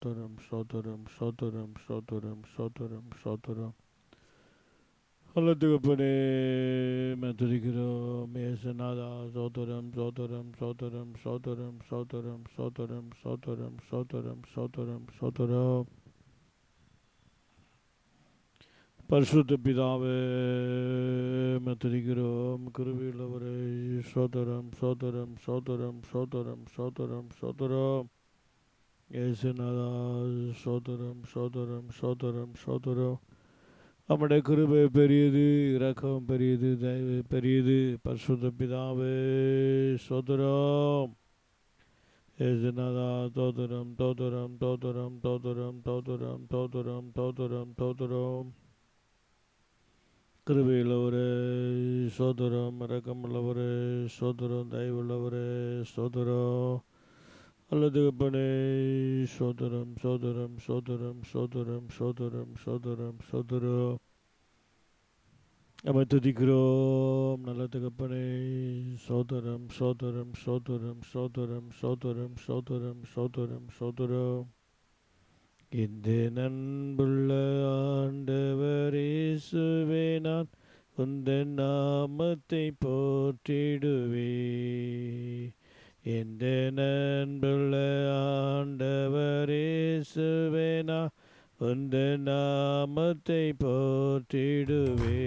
Sotaram, Sotaram, Sotaram, Sotaram, Sotaram, Sotaram. Haladugapane, Maturikiro, Mesanada, Sotaram, Sotaram, Sotaram, Sotaram, Sotaram, Sotaram, Sotaram, Sotaram, Sotaram, Sotaram. परिशुद्ध पितावे मतरिगिरो मकुरुविलवरे सोदरम सोदरम सोदरम सोदरम सोदरम सोदरम येसुनादा सोदरम सोदरम सोदरम सोदरम நம்முடைய கிருபை பெரியது, இரக்கம் பெரியது, தயவு பெரியது. பரிசுத்த பிதாவே சோதரம் ஏசுநாதா தோதரம் தோதரம் தோதரம் தோதரம் தோதரம் தோதரம் தோதரம் தோதரம் கிருபையுள்ளவரே சோதரம், இரக்கமுள்ளவரே சோதரம், தயவுள்ளவரே சோதரம், அல்லதுகப்பனே சோதரம் சோதரம் சோதரம் சோதரம் சோதரம் சோதரம் சோதரம் நம்ம துதிக்கிறோம். நல்ல தகப்பனே சோதரம் சோதரம் சோதரம் சோதரம் சோதரம் சோதரம் சோதரம் சோதரம் இந்த நண்புள்ள ஆண்டவர் இயேசுவே நான் உந்தன் நாமத்தை போற்றிடுவே. இந்த நண்புள்ள ஆண்டவர் இயேசுவே நான் உந்தன் நாமத்தை போற்றிடுவே.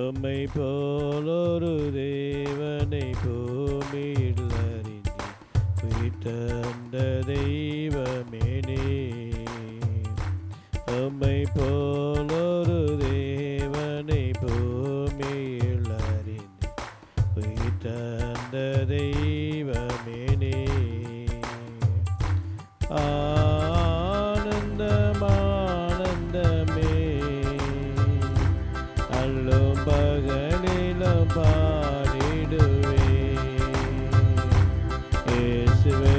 உம்மை போலொரு தேவனை பூமியில் அறிந்தேன், உயிர்த்தெழுந்த தெய்வமேனே. உம்மை போலொரு தேவனை பூமியில் அறிந்தேன், உயிர்த்தெழுந்த தெய்வமேனே. ஆனந்தம் ஆனந்தமே, அல்லும் பகலிலும் பாடிடுவே. இயேசுவே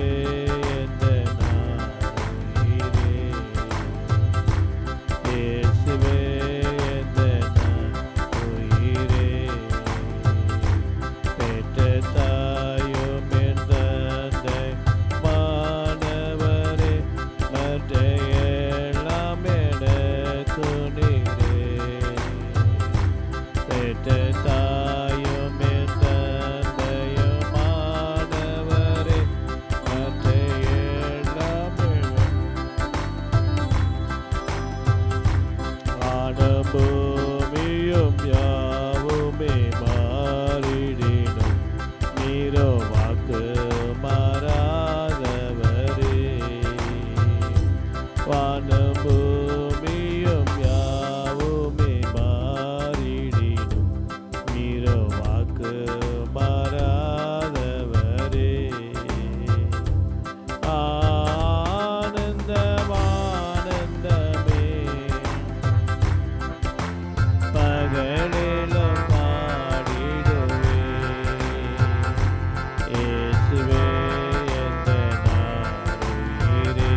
எந்த நாளிலே, இயேசுவே எந்த உயிரே. பெற்ற தாயும் என் தந்தை மாணவரே, மற்ற எல்லாம் எனக்கு நீரே. பெற்ற தாயும் என் தந்தையும் மாணவரே, மற்ற எல்லாம் வானம் பூமியும் யாவுமே மாறிடினும் நீரோ வாக்கு மாறாதவரே. வானம் பூமியும் யாவுமே மாறிடினும் நீரோ வாக்கு மாறாதவரே. ஆனந்தம் ஆனந்தமே, பகலிலும் பாடிடுவே. இயேசுவே எந்த நாளுயிரே,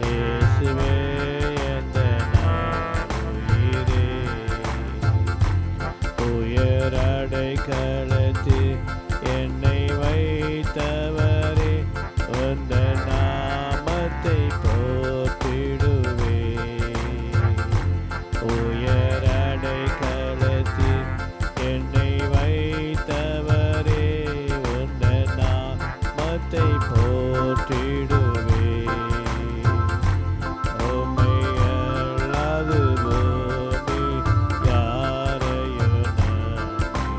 இயேசுவே எந்த நாளுயிரே. உயரடைக்கலத்தில் என்னை வைத்தவரே, உந்தன் நாமத்தை போற்றிடுவே. உயரடைக்கலத்தில் என்னை வைத்தவரே, உந்தன் நாமத்தை போற்றிடுவே. உம்மை அல்லாது பூமி யாரையும் நம்பி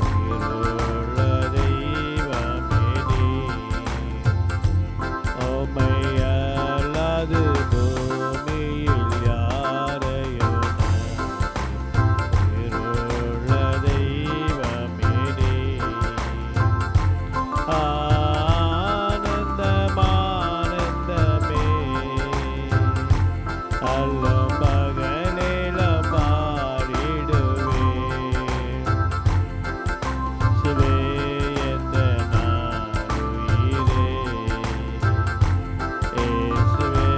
உயிருள்ள தெய்வமே நீ. உம்மை அல்லாது பூமியில் யாரையும் நம்பி உயிருள்ள தெய்வமே நீ. ஆனந்தம் ஆனந்தமே, அல்லும் பகலிலும் பாடிடுவே. இயேசுவே எந்த நாளுயிரே, இயேசுவே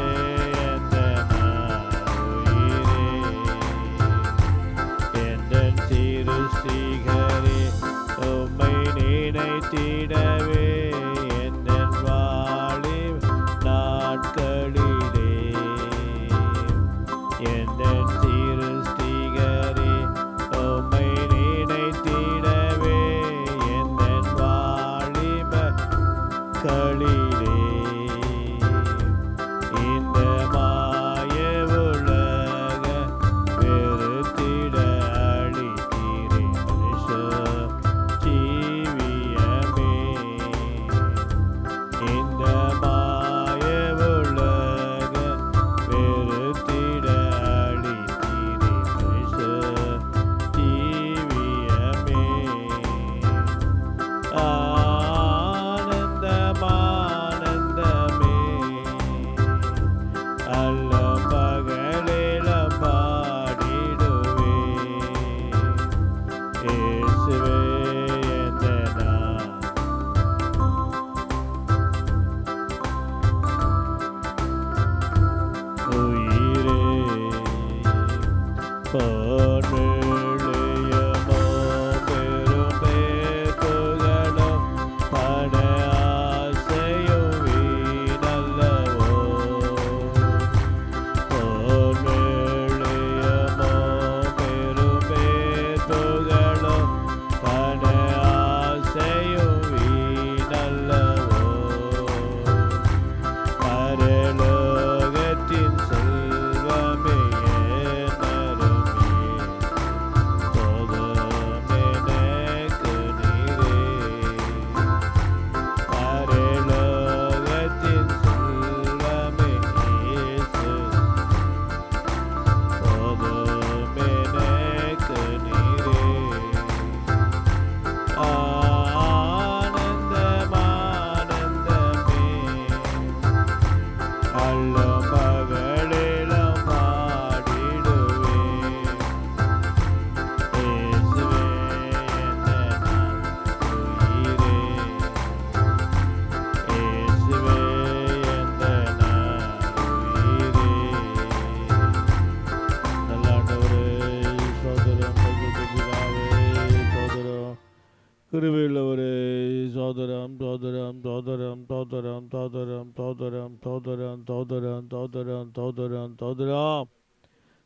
எந்த நாளுயிரே. எந்தன் சிருஷ்டிகரே, உம்மை நினைத்திடவே எந்தன் வாழ் நாளிலே இந்த மாய உலக வெறுத்திட அளித்தீரே மனுஷ ஜீவியமே. இந்த மாய உலக வெறுத்திட அளித்தீரே மனுஷ ஜீவியமே. ஆனந்தம் ஆனந்தமே அல்லம் பகலிலும் பாடிடுவே. இயேசுவே எந்த நான் உயிரே பொருளியமோ பெருமே புகழும் பண ஆசையும் வீணல்லவோ. பொருளியமோ பெருமே புகழும் பண ஆசையும் வீணல்லவோ. பரலோகத்தின் செல்வமே நருமே போதுமெனக்கு நீரே. பரலோகத்தின் செல்வமே இயேசு போதுமெனக்கு நீரே. ஆனந்தம் ஆனந்தமே அல்லம் பகலிலும் பாடிடுவே. இயேசுவே எந்த நான் உயிரே. இயேசுவே எந்த நான் உயிரே. நல்ல ஆண்டவரே, சோதரம் பரிசுத்த பிதாவே, சோதரம் கிருபையுள்ளவரே, சோதரம் சோதரம் சோதரம் சோதரம் சோதரம் சோதரம் சோதரம் சோதரம் சோதரம் சோதரம் சோதரம்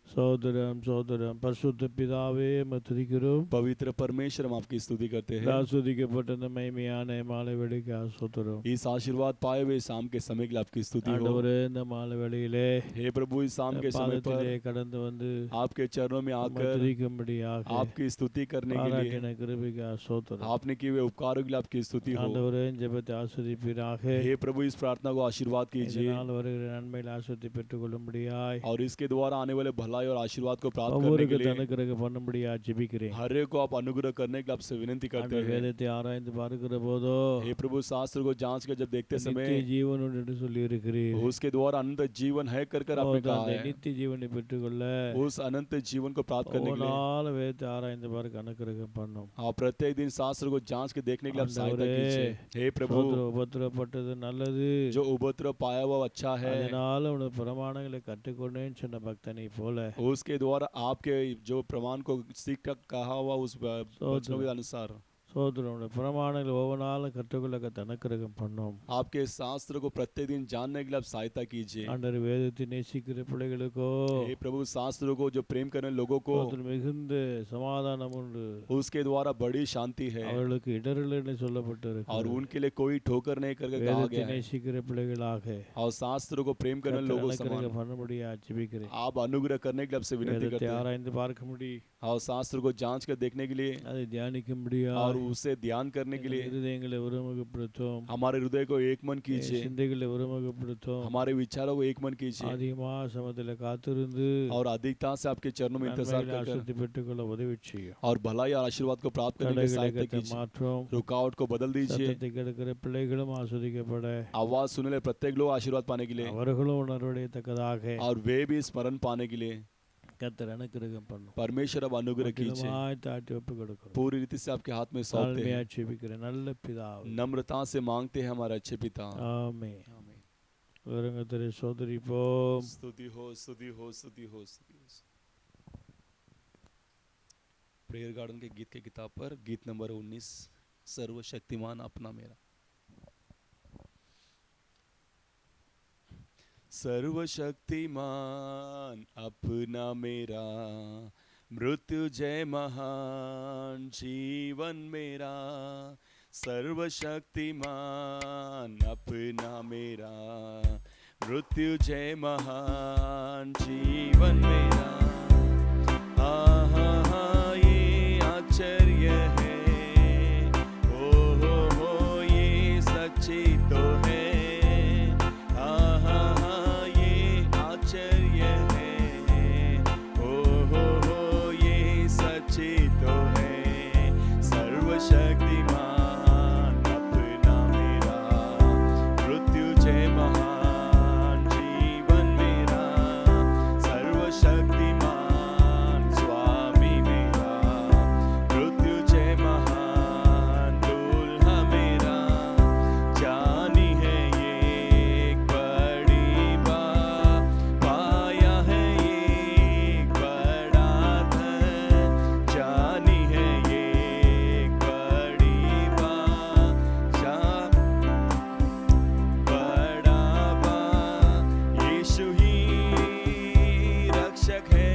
சோதரம் சோதரம் பரிசுத்த பிதாவே துதிக்கிறோம். पवित्र परमेश्वर हम आपकी स्तुति करते हैं। ஆஸ்வதிக்கப்பட்ட இந்த மகிமையான மாலை வேளைக்கு ஸ்தோத்திரம். इस आशीर्वाद पाए हुए शाम के समय के लिए आपकी स्तुति हो। ஆண்டவரே, இந்த மாலை வேளையிலே हे प्रभु, इस शाम के समय பாதத்திலே पर கடந்து வந்து आपके चरणों में आकर துதிக்கும்படியாக आपकी स्तुति करने के लिए பாராட்டின கிருபைக்கு ஸ்தோத்திரம். आपने किए हुए उपकारों के लिए आपकी स्तुति हो। ஆண்டவரே, ஜெபத்தை ஆசீர்வதிப்பீராக. हे प्रभु, इस प्रार्थना को आशीर्वाद कीजिए இதனால் வருகிற நன்மையில் ஆசீர்வதித்து பெற்றுக்கொள்ளும்படியாய் और इसके द्वारा आने वाले भलाई और आशीर्वाद को प्राप्त करने ஒவ்வொருக்கு के लिए அனுக்கிரகம் பண்ணும்படியா ஜெபிக்கிறேன். हर एक को आप अनुग्रह करने के लिए आपसे विनती करते ஆண்டவர் हैं। வேதத்தை ஆராய்ந்து பார்க்கிற போதோ हे प्रभु, शास्त्र को जांच कर जब देखते நித்திய समय ஜீவன் உண்டு என்று சொல்லி இருக்கிறீர். उसके द्वारा अनंत जीवन है कर आपने कहा அந்த है। நித்திய ஜீவனை பெற்றுக்கொள்ள उस अनंत जीवन को प्राप्त करने के लिए ஒவ்வொரு வேதத்தை ஆராய்ந்து பார்க்க அனுக்கிரகம் பண்ணும். आप प्रत्येक दिन शास्त्र को जांच के देखने के लिए आप सहायता कीजिए। हे प्रभु, உபத்திரப்பட்டது நல்லது, जो उपद्रव पाया हुआ अच्छा है, அதனால உனது பிரமாணங்களை கற்றுக்கொண்டேன்னு சொன்ன பக்தனை போல उसके द्वारा आपके जो प्रमाण को सीख कर कहा हुआ उस वचनों के अनुसार சோதரோட பிரமாணங்கள் ஒவ்வொரு நாளும் கற்றுக்கொள்ள அனுக்கிரகம் பண்ணும். आपके शास्त्र को प्रत्येक दिन जानने के लिए आप सहायता कीजिए। ஆண்டவர் வேதத்தை நேசிக்கிற பிள்ளைகளுக்கோ हे प्रभु, शास्त्र को जो प्रेम करने लोगों को மிகுந்த சமாதானம் உண்டு, उसके द्वारा बड़ी शांति है அவர்களுக்கு இடரல் சொல்லப்பட்டிருக்கு. और उनके लिए कोई ठोकर नहीं करके कहा வேதத்தை गया है। நேசிக்கிற பிள்ளைகளாக और शास्त्र को प्रेम करने लोगों समान பண்ணும்படியா ஜெபிக்கிறேன். आप अनुग्रह करने के लिए आपसे विनती வேதத்தை करते हैं ஆராய்ந்து பார்க்க முடியும், और शास्त्र को जांच कर देखने के लिए அதை தியானிக்கும்படியா और उसे ध्यान करने के लिए இருதயங்களை ஒருமுகப்படுத்தும், हमारे हृदय को एक मन कीजिए, சிந்தைகளை ஒருமுகப்படுத்தும். हमारे विचारों को एक मन कीजिए அதிகமா சமத்துல காத்திருந்து और अधिकता से आपके चरणों में इंतजार நன்மைகளை कर ஆசீர்வதித்து பெற்றுக்கொள்ள உதவி செய்யும். और भलाई और आशीर्वाद को प्राप्त करने के लिए सहायता कीजिए। மாற்றம் रुकावट को बदल दीजिए। சத்தத்தை கெடுக்கிற பிள்ளைகளும் ஆஸ்வதிக்கப்பட आवाज सुनने वाले प्रत्येक लोग आशीर्वाद पाने के लिए அவர்களும் உணர்வடையத்தக்கதாக और वे भी स्मरण पाने के लिए கர்த்தர் அனுக்கிரகம் பண்ணும். परमेश्वर अब अनुग्रह कीजिए। தாட்டி ஒப்பு கொடுக்கிறோம். पूरी रीति से आपके हाथ में सौंपते தாழ்மையா हैं। ஜெபிக்கிற நல்ல பிதாவே, नम्रता से मांगते हैं हमारे अच्छे पिता। ஆமென். கர்த்தரை சோதரிப்போம். स्तुति हो, स्तुति हो, स्तुति हो, स्तुति हो। प्रेयर गार्डन के गीत के किताब पर गीत नंबर 19, सर्वशक्तिमान अपना मेरा। सर्वशक्तिमान अपना मेरा, मृत्युजय महान जीवन मेरा। सर्वशक्तिमान अपना मेरा, मृत्युजय महान जीवन मेरा। ये आश्चर्य है, हो ये सच्ची तो है। ये आश्चर्य है, हो ये सच्ची तो है। सर्वशक्तिमान अपना मेरा, मृत्युजय महान जीवन मेरा। सर्वशक्तिमान स्वामी मेरा, मृत्युजय महान दूल्हा मेरा। जानी है ये एक बड़ी बात, पाया है ये एक बड़ा धन। जानी है ये एक बड़ी बात, बड़ा बात। यीशु ही रक्षक है,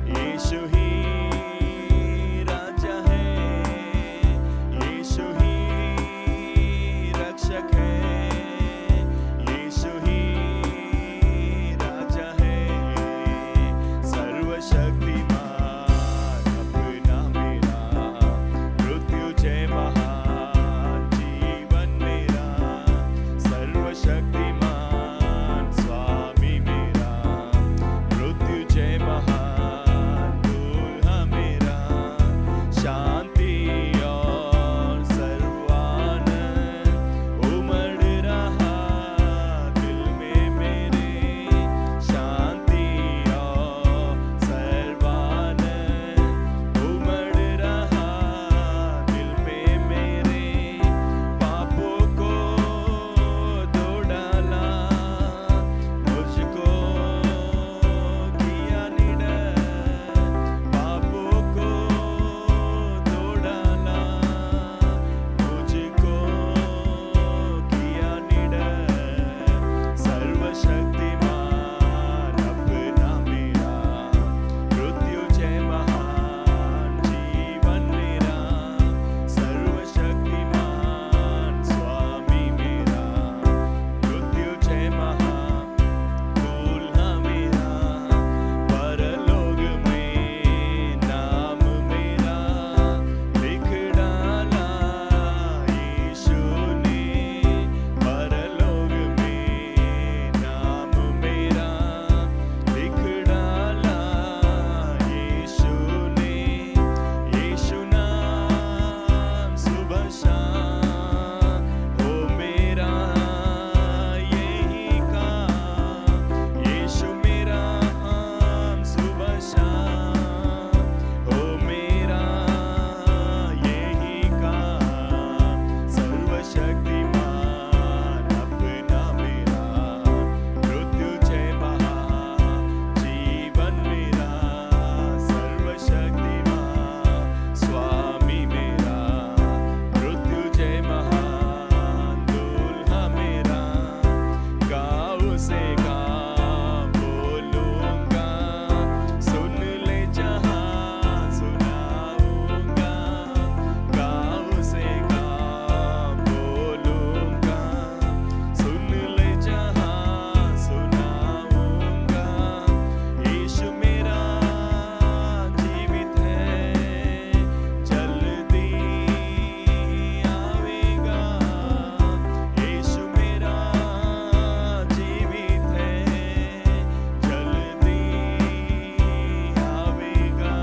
यीशु ही राजा है, यीशु ही रक्षक है, यीशु ही राजा है। सर्वशक्तिमान अपना मेरा, मृत्युजय महान जीवन मेरा। सर्वशक्तिमान स्वामी मेरा, मृत्युजय महान दूल्हा मेरा। शांति और सर्वानंद उमड़ रहा दिल में मेरे। शांति और सर्वानंद उमड़ रहा दिल में मेरे। पापों को धो डाला, मुझको किया निडर। पापों को धो डाला, मुझको किया निडर। सर्वशक्तिमान अपना मेरा, मृत्युजय महान जीवन मेरा। सर्वशक्तिमान स्वामी मेरा, मृत्युजय महान दूल्हा मेरा। परलोक में नाम मेरा लिख डाला यीशु ने। परलोक में नाम मेरा लिख डाला यीशु ने। यीशु नाम सुबह शाम हो मेरा यही काम। यीशु मेरा नाम सुबह शाम हो मेरा यही काम। सर्वशक्तिमान अपना मेरा, मृत्युजय महान जीवन मेरा। सर्वशक्तिमान स्वामी मेरा, मृत्युजय महान दूल्हा मेरा। गाँव से गाँव बोलूँगा, सुन ले जहाँ सुनाऊँगा। गाँव से गाँव बोलूँगा, सुन ले जहाँ सुनाऊँगा। यीशु मेरा जीवित है, जल्दी आवेगा। यीशु मेरा जीवित है, जल्दी आवेगा।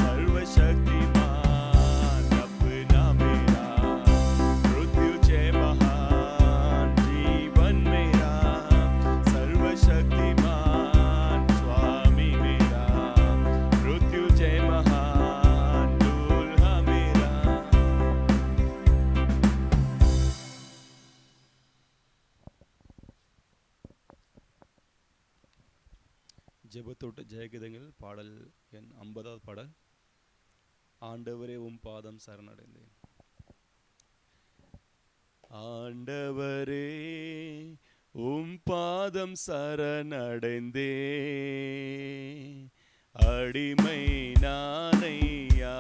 सर्वशक्तिमान अपना मेरा, मृत्युजय महान जीवन मेरा। सर्वशक्तिमान स्वामी मेरा, मृत्युजय महान दूल्हा मेरा। ஜெபத்தோட்டு ஜெயகிதங்கள் பாடல் எண் 50வது பாடல். ஆண்டவரே உம் பாதம் சரணடைந்தேன். ஆண்டவரே உம் பாதம் சரணடைந்தே, அடிமை நானையா.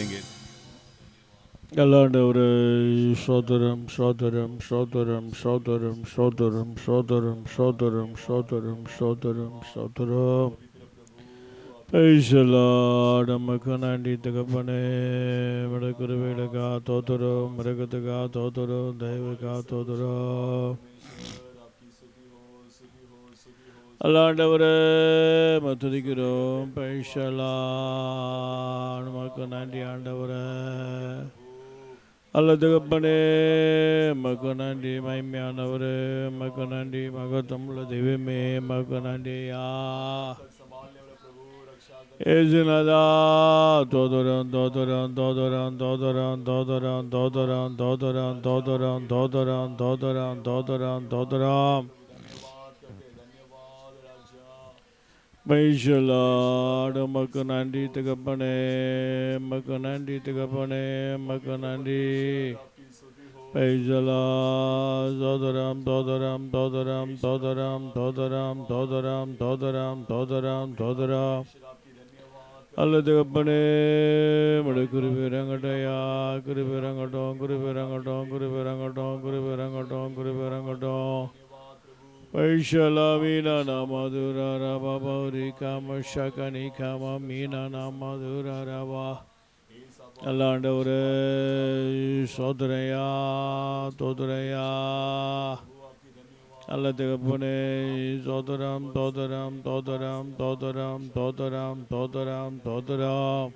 करेंगे। அல்லாண்டவரே சோதரம் சோதரம் சோதரம் சோதரம் சோதரம் சோதரம் சோதரம் சோதரம் சோதரம் சோதரம் பைசலா நமக்கு நன்றி தகப்பனே வடக்குருவிடகா தோதரம் மிருகத்துகா தோதரம் தெய்வகா தோதரம் அல்லாண்டவரே மத்துதிக்கிறோம் பைசலா நமக்கு நன்றி ஆண்டவரே அல்ல தகப்பனே மக்கு நன்றி மைமையானவரே மக்கு நன்றி மகத்தமுள்ள தெய்வமே மக்கு நன்றியா ஏசுனதா தோதரம் தோதரம் தோதரம் தோதரம் தோதரம் தோதரம் தோதரம் தோதரம் தோதரம் தோதரம் தோதரம் தோதரம் மைஷலாடு மக்கு நன்றி தகப்பனே மக்கு நன்றி தகப்பனே மக்கு நன்றி பைசலா சோதரம் தோதரம் தோதரம் தோதரம் தோதரம் தோதரம் தோதரம் தோதரம் தோதரம் அல்ல தகப்பனே மடு குருபிரங்கட்டையா குருபிரங்கட்டும் குருபிரங்கட்டும் குருபிரங்கட்டும் குருபிரங்கட்டும் குருபிரங்கட்டும் வைஷலா மீனா நாமதுரா ரபா பௌரி காம ஷகனி காம மீனா நாமதுரா ரபா அல்லாண்டவரே சோதரையா தோதுரையா அல்ல தகப்பனே சோதரம் தோதரம் தோதரம் தோதரம் தோதரம் தோதரம் தோதரம்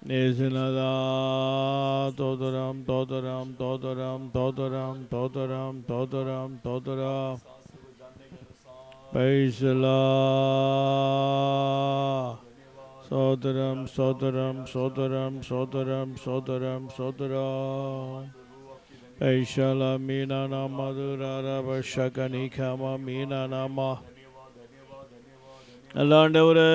நேசனதா தோதரம் தோதரம் தோதரம் தோதரம் தோதரம் தோதரம் தோதரம் பைசலா சோதரம் சோதரம் சோதரம் சோதரம் சோதரம் சோதரம் பைசலா மீனா நாமதுரா ரபஷகனி காம மீனா நாம அல்லாண்டவரே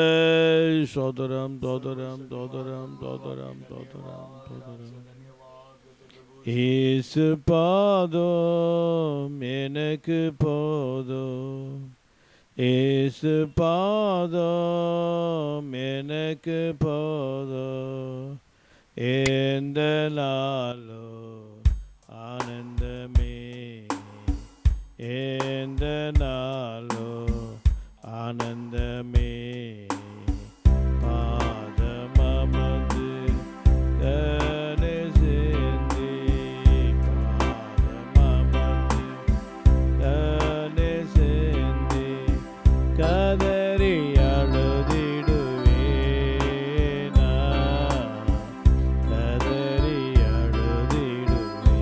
சோதரம் தோதரம் தோதரம் தோதரம் தோதரம் தோதரம் இயேசு பாதம் எனக்கு போதும் இயேசு பாதம் எனக்கு போதும் எந்த நாளோ ஆனந்தமே எந்த நாளோ ஆனந்தமே பாதமமது கனே சிந்தி பாதமமது கனே சிந்தி கதறி அழுதிடுவேனா கதறி அழுதிடுவே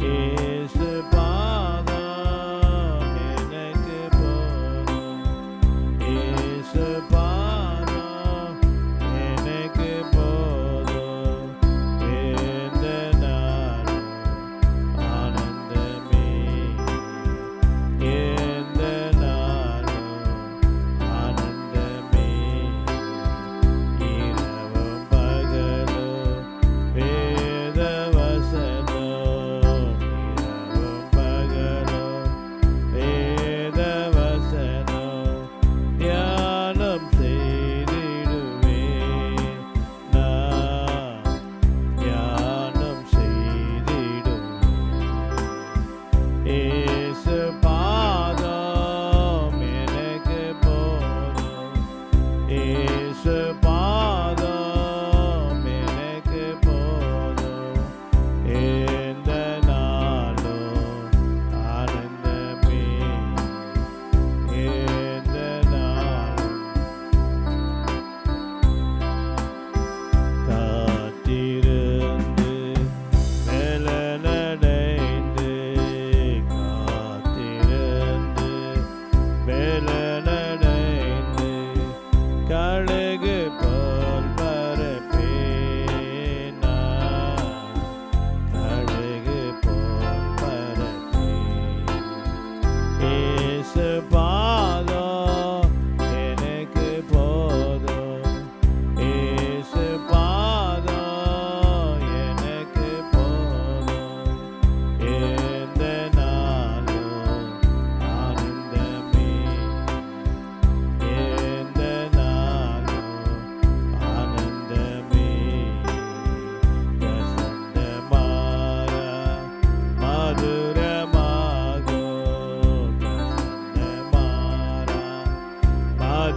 இயேசு பாதம் எனக்கு போதும் இயேசு பாதம் எனக்கு போதும் எந்த நாளும் ஆனந்தமே எந்த நாளும் ஆனந்தமே இரவும் பகலும் வேத வசனம் இரவும் பகலும் வேத வசனம் தியானம் செய்திடுவேன் நான் தியானம் செய்திடுவேன் இயேசு பாதம் எனக்கு போதும் இயேசு பாதம் எனக்கு போதும் எந்த நாளும் ஆனந்தமே எந்த நாளும் காத்திருந்து மெலனடைந்து காத்திருந்து மெலனடைந்து கழுகு போல் பரப்பேன் நான். கழுகு போல் பரப்பேன் இயேசு பாதம்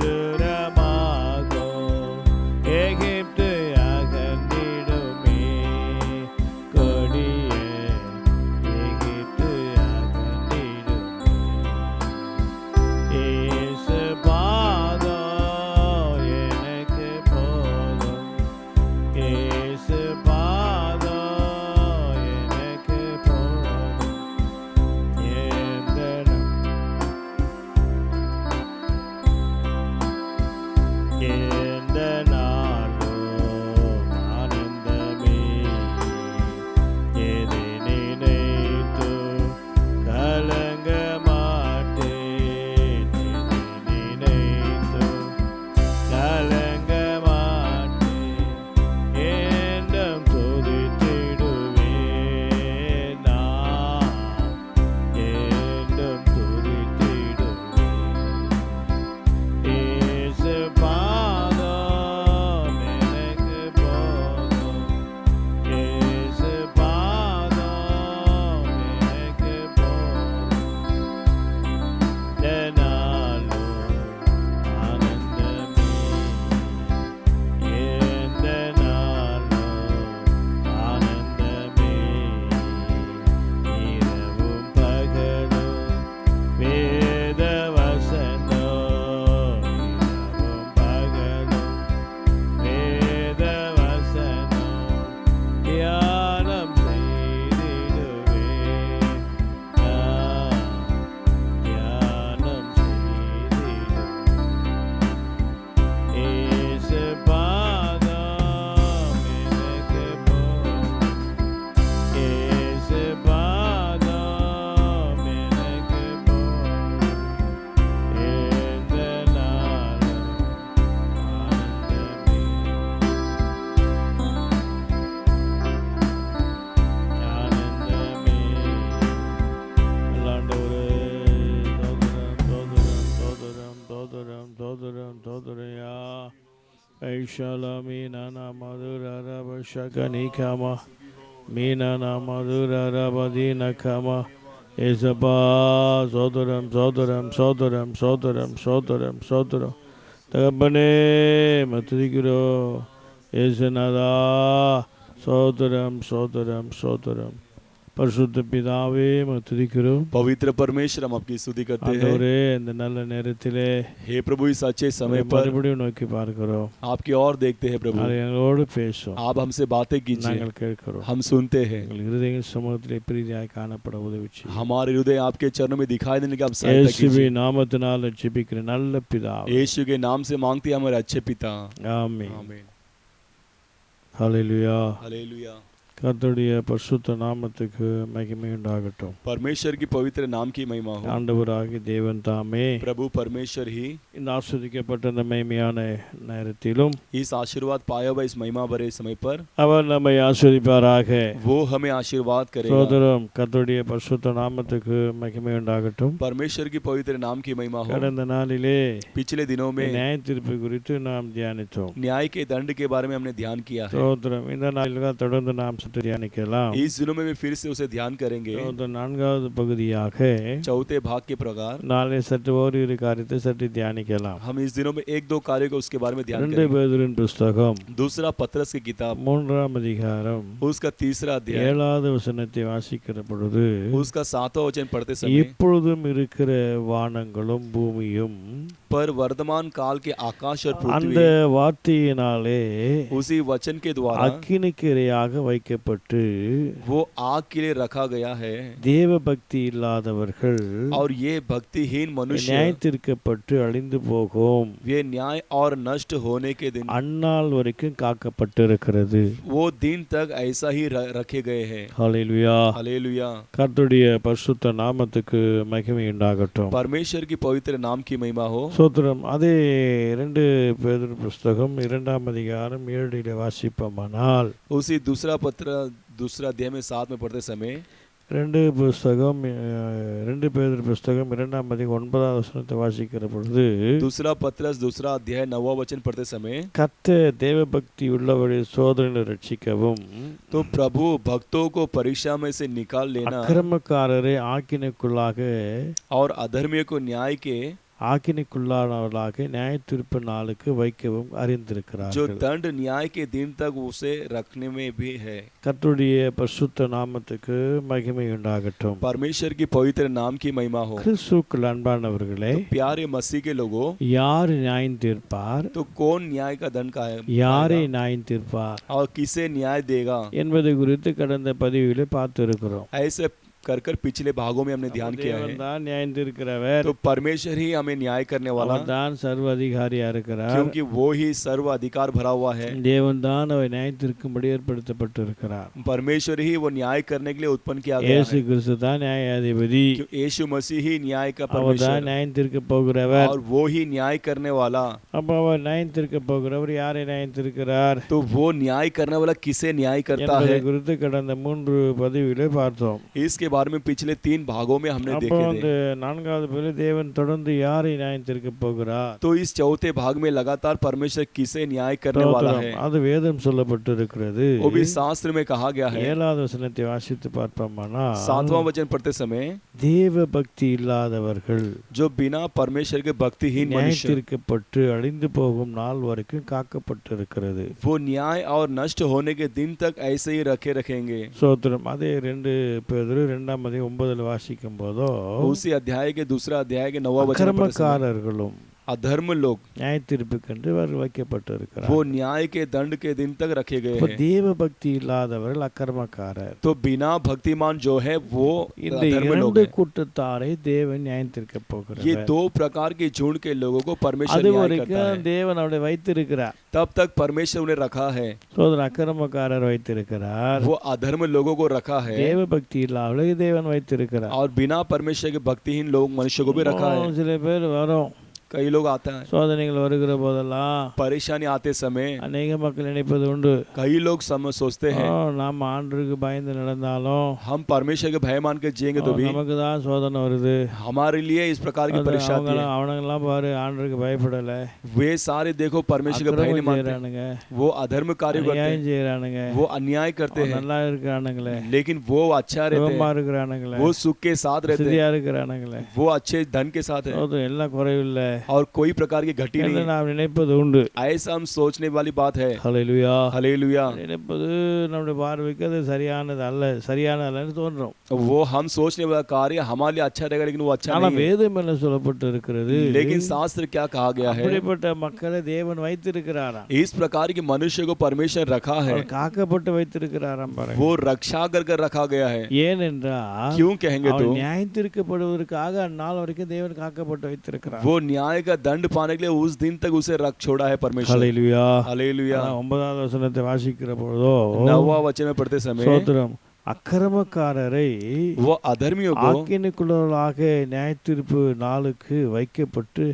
மதுரமாகும் எகிப்து அகன்றிடுமே கொடிய எகிப்து அகன்றிடுமே இயேசு பாதம் எனக்கு போதும் இயேசு பாதம் எனக்கு போதும் எந்த நாளும் ஆனந்தமே எதை நினைத்து கலங்க மாட்டேன் எதை நினைத்து கலங்க மாட்டேன் என்றும் துதித்திடுவேன் நான் என்றும் துதித்திடுவேன் இயேசு பாதம் எனக்கு போதும் இயேசு பாதம் எனக்கு போதும் என்னாலும் ஆனந்தமே எந்த நாளும் ஆனந்தமே இரவும் பகலும் வேத வசனம் இரவும் பகலும் வேத வசனம் தியானம் செய்திடுவேன் நான் தியானம் செய்திடுவேன் இயேசு பாதம் எனக்கு போதும் இயேசு பாதம் எனக்கு போதும் எந்த நாளும் ஆனந்தமே ஆனந்தமே ஆண்டவரே தோதுரம் ஐஷாலா மீனா மதுர பஷகனிகமா மீனா மதுர பதினகமா ஏசப்பா சோதரம் சோதரம் சோதரம் சோதரம் சோதரம் சோதரம் தகப்பனே மத்துதிக்கிறோ ஏசுநாதா சோதரம் சோதரம் சோதரம் பரிசுத்த பிதாவே மத்துதிக்கிறோம் पवित्र परमेश्वर हम आपकी स्तुति करते हैं ஆண்டவரே இந்த நல்ல நேரத்திலே हे प्रभु इस अच्छे समय पर மறுபடியும் நோக்கி பார்க்கிறோம் आपकी ओर देखते हैं प्रभु அது எங்களோடு பேசும் आप हमसे बातें कीजिए நாங்கள் கேட்கிறோம் हम सुनते हैं எங்கள் இருதயங்கள் சமூகத்திலே பிரீதியாய் காணப்பட உதவி செய்யும் हमारे हृदय आपके चरणों में दिखाई देने की आप सहायता இயேசுவின் कीजिए நாமத்தினால ஜெபிக்கிற நல்ல பிதாவே यीशु के नाम से मांगते हैं हमारे अच्छे पिता ஆமென் आमीन ஹalleluya हालेलुया கர்த்தருடைய பரிசுத்த நாமத்துக்கு மகிமை உண்டாகட்டும் परमेश्वर की पवित्र नाम की महिमा हो ஆண்டவராகிய தேவன் தாமே प्रभु परमेश्वर ही இந்த ஆசீர்வதிக்கப்பட்ட இந்த மகிமையான நேரத்திலும் इस आशीर्वाद पाया हुआ इस महिमा भरे समय पर அவர் நம்மை ஆசீர்வதிப்பாராக वो हमें आशीर्वाद करेगा சோதரம் கர்த்தருடைய பரிசுத்த நாமத்துக்கு மகிமை உண்டாகட்டும் परमेश्वर की पवित्र नाम की महिमा हो கடந்த நாளிலே पिछले दिनों में நியாய தீர்ப்பு குறித்து நாம் தியானித்தோம் न्याय के दंड के बारे में हमने ध्यान किया है சோதரம் இந்த நாளில் தொடர்ந்து நாம் சற்று தியானிக்கலாம் इस दिनों में भी फिर से उसे ध्यान करेंगे சோதரம் நான்காவது பகுதியாக चौथे भाग के प्रकार நாளை சற்று ஓரிரு காரியத்தை சற்று தியானிக்கலாம் हम इस दिनों में एक दो कार्यों को उसके बारे में ध्यान 2 करेंगे பேதுருவின் புஸ்தகம் दूसरा पत्रस की किताब 3ஆம் அதிகாரம் उसका तीसरा अध्याय 7வது வசனத்தை வாசிக்கிற பொழுது उसका 7वां वचन पढ़ते समय இப்பொழுதும் இருக்கிற வானங்களும் பூமியும் पर वर्तमान काल के आकाश और அந்த पृथ्वी வார்த்தையினாலே उसी वचन के द्वारा அக்கினிக்கு இரையாக வைக்கப்பட்டு वो आग के लिए रखा गया है தேவ பக்தி இல்லாதவர்கள் और ये भक्तिहीन मनुष्य நியாயத்திற்கப்பட்டு அழிந்து போகும் ये न्याय और नष्ट होने के दिन அந்நாள் வரைக்கும் காக்கப்பட்டிருக்கிறது वो दिन तक ऐसा ही रखे गए हैं ஹalleluya हालेलुया கர்த்தருடைய பரிசுத்த நாமத்துக்கு மகிமை உண்டாகட்டும் परमेश्वर की पवित्र नाम की महिमा हो சோத்திரம் அதே 2 பேதுரு புஸ்தகம் 2ஆம் அதிகாரம் 7 வாசிப்போமானால் उसी दूसरा पत्र दूसरा अध्याय में 7 में पढ़ते समय 2 பேதுரு புஸ்தகம் 2ஆம் அதிகாரம் 9வது வசனத்தை வாசிக்கிற பொழுது दूसरा पत्रस दूसरा अध्याय 9वां वचन पढ़ते समय கர்த்தர் தேவபக்தி உள்ளவரை சோதனையில் ரட்சிக்கவும் तो प्रभु भक्तों को परीक्षा में से निकाल लेना அக்கிரமக்காரரை ஆக்கினைக்குள்ளாக और अधर्मियों को न्याय के ஆக்கினைக்குள்ளானவர்களாக நியாய தீர்ப்பு நாளுக்கு வைக்கவும் जो அறிந்திருக்கிறார்கள். दंड न्याय के दिन तक उसे रखने में भी है। கர்த்தருடைய பரிசுத்த நாமத்துக்கு மகிமை உண்டாகட்டும். परमेश्वर की पवित्र नाम की महिमा हो। கிறிஸ்துவுக்குள் அன்பானவர்களே, तो प्यारे मसीह के लोगों, யார் நியாயம் தீர்ப்பார், तो कौन न्याय का दंड का யாரை நியாயம் தீர்ப்பார் और किसे न्याय देगा, என்பது குறித்து கடந்த பதிவிலே பார்த்து இருக்கிறோம். ऐसे कर कर पिछले भागों में हमने ध्यान किया है। தேவன் தான் நியாயம் தீர்க்கிறவர், तो परमेश्वर ही हमें न्याय करने वाला, அவர் தான் சர்வ அதிகாரியா இருக்கிறார். क्योंकि वो ही सर्व अधिकार भरा हुआ है। தேவன் தான் அவர் நியாயம் தீர்க்கும்படி ஏற்படுத்தப்பட்டிருக்கிறார். परमेश्वर ही वो न्याय करने के लिए उत्पन्न किया गया இயேசு है। கிறிஸ்து தான் நியாயாதிபதி, यीशु मसीह ही न्याय का அவர் परमेश्वर தான் நியாயம் தீர்க்க போகிறவர். और वो ही न्याय करने वाला। அப்ப அவர் நியாயம் தீர்க்க போகிறவர் யாரை நியாயம் தீர்க்கிறார் तो वो न्याय करने वाला किसे न्याय करता என்பதை है, குறித்து கடந்த 3 பதிவிலே பார்த்தோம். इसके बारे में पिछले 3 भागों में हमने அப்போ देखे அந்த थे। 4வது பதிலே தேவன் தொடர்ந்து யாரை நியாயம் தீர்க்க போகிறார், तो इस चौथे भाग में लगातार परमेश्वर किसे न्याय करने वाला है, அது வேதம் சொல்லப்பட்டிருக்கிறது. वो भी शास्त्र में कहा गया है। 7வது வசனத்தை வாசித்து பார்ப்போமானா, 7वां वचन पढ़ते समय, தேவ பக்தி இல்லாதவர்கள் जो बिना परमेश्वर के भक्तिहीन நியாயம் मनुष्य, தீர்க்கப்பட்டு அழிந்து போகும் நாள் வரைக்கும் காக்கப்பட்டிருக்கிறது. वो न्याय और नष्ट होने के दिन तक ऐसे ही रखे रखेंगे। சோத்திரம். அதே 2 பேதுரு 2ஆம் அதிகாரம் 9 வாசிக்கும் போதோ, उसी अध्याय के दूसरा अध्याय के 9वां वचन पढ़ते समय, அக்கிரமக்காரர்களும் अधर्म लोग நியாய தீர்ப்புக்கென்று வைக்கப்பட்டிருக்கிறார். वो न्याय के दंड के दिन तक रखे गए இப்ப हैं। தேவ பக்தி இல்லாதவர்கள் அக்கிரமக்காரர். तो बिना भक्तिमान जो है वो இந்த अधर्म लोग 2 हैं। கூட்டத்தாரை தேவன் நியாயம் தீர்க்க ये போகிறார். 2 प्रकार के झुंड के लोगों को परमेश्वर அது न्याय करता வரைக்கும் है। தேவன் அவரை வைத்திருக்கிறார். तब तक परमेश्वर उन्हें रखा है, சோதரன் அக்கிரமக்காரர் வைத்திருக்கிறார். वो अधर्म लोगों को रखा है, தேவ பக்தி இல்லாதவர்களை தேவன் வைத்திருக்கிறார். और बिना परमेश्वर के भक्तिहीन लोग मनुष्य को भी रखा है। சில பேர் வரும், कई लोग आता है, சோதனைகள் வருகிற போதெல்லாம் परेशानी आते समय அநேக மக்கள் நினைப்பது உண்டு, कई लोग सोचते हैं நாம் ஆண்டருக்கு பயந்து நடந்தாலும் हम परमेश्वर के भय मान के जिएंगे तो भी நமக்கு தான் சோதனை வருது. हमारे लिए इस प्रकार की परेशानी है। அவனங்கெல்லாம் பாரு ஆண்டருக்கு பயப்படல, वे सारे देखो परमेश्वर के भय नहीं मानते, செய்யறானுங்க, वो अधर्म कार्य करते அநியாயம் हैं, செய்யறானுங்க, वो अन्याय करते हैं, நல்லா இருக்கிறானுங்களே, लेकिन वो अच्छा रहते சுகமா हैं, இருக்கிறானுங்களே, वो सुख के साथ रहते சிதியா हैं, இருக்கிறானுங்களே, वो अच्छे धन के साथ है, எல்லாம் குறைவில்லை और कोई प्रकार की घटी என்று नहीं। நாம் நினைப்பது உண்டு. ऐसा हम सोचने वाली बात है। ஹல்லேலூயா. हालेलुया। நினைப்பது நம்முடைய பார்வைக்கு அது சரியானது அல்லன்னு தோன்றும். वो हम सोचने वाला कार्य हमारे लिए अच्छा रहेगा, लेकिन वो अच्छा ஆனா नहीं है। வேதம் என்ன சொல்லப்பட்டு இருக்கிறது, लेकिन शास्त्र क्या कहा गया है, அப்படிப்பட்ட மக்களை தேவன் வைத்திருக்கிறாராம். इस प्रकार के मनुष्य को परमेश्वर रखा है, அவர் காக்கப்பட்டு வைத்திருக்கிறாராம் பாருங்க. वो रक्षा कर रखा गया है। ஏனென்றால் क्यों कहेंगे அவர் तो, நியாயம் தீர்க்கப்படுவதற்காக அந்நாள் வரைக்கும் தேவன் காக்கப்பட்டு வைத்திருக்கிறார். वो न्याय का दंड पाने के लिए उस दिन तक उसे रख छोड़ा है परमेश्वर। ஹல்லேலூயா. हालेलुया। 9வது வசனத்தை வாசிக்கிற பொழுதோ 9वां वचन में पढ़ते समय, ஸ்தோத்திரம், அக்கிரமக்காரரை वो अधर्मियों को ஆக்கினைக்குள்ளாக நியாய தீர்ப்பு நாளுக்கு வைக்கப்பட்டு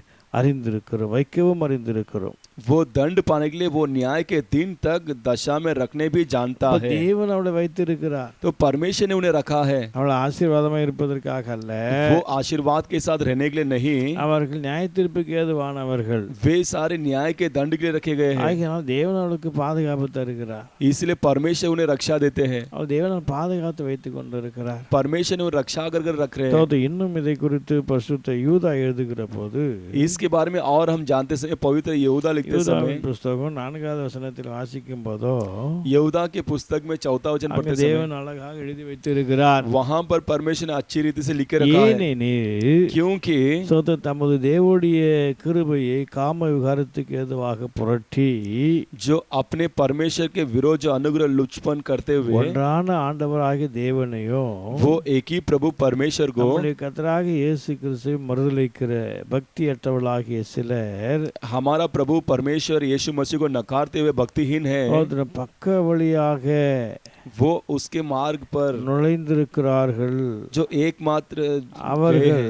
வைக்கவும் அறிந்திருக்கிறோம். वो दंड पाने के लिए वो न्याय के दिन तक दशा में रखने भी जानता है। தேவன் அவளை வைத்திருக்கிறார். तो परमेश्वर ने उन्हें रखा है, அவளை ஆசீர்வாதமாக இருப்பதற்காக அல்ல, वो आशीर्वाद के साथ रहने के लिए नहीं, அவர்கள் நியாய தீர்ப்புக்கு ஏதுவானவர்கள், वे सारे न्याय के दंड के लिए रखे गए हैं। ஆகையால் தேவன் அவளுக்கு பாதுகாப்பு தருகிறார். इसलिए परमेश्वर उन्हें रक्षा देते हैं, அவள் தேவன் பாதுகாத்து வைத்துக் கொண்டிருக்கிறார். परमेश्वर ने उन्हें रक्षा कर रख रहे हैं। அதாவது இன்னும் இதை குறித்து பரிசுத்த யூதா எழுதுகிற போது, इसके बारे में और हम जानते समय पवित्र यहूदा लिखते समय, புஸ்தகம் 4வது வசனத்தில் வாசிக்கும் போதோ यहूदा के पुस्तक में 4वां वचन पढ़ते समय, தேவன் அழகாக எழுதி வைத்திருக்கிறார். वहां पर परमेश्वर ने अच्छी रीति से लिखे रखा है, ஏனெனில் क्योंकि தமது தேவனுடைய கிருபையை காம விகாரத்துக்கு ஏதுவாக புரட்டி, जो अपने परमेश्वर के विरोध जो अनुग्रह लुचपन करते हुए, ஒன்றான ஆண்டவராகிய தேவனையும் वो एक ही प्रभु परमेश्वर को, நம்முடைய கர்த்தராக இயேசு கிறிஸ்துவை மறுதலிக்கிற பக்தியற்றவளாகிய சிலர் हमारा प्रभु परमेश्वर यीशु मसीह को नकारते हुए भक्तिहीन है, பக்க வழியாக वो उसके मार्ग पर நுழைந்திருக்கிறார்கள். जो एकमात्र அவர்கள்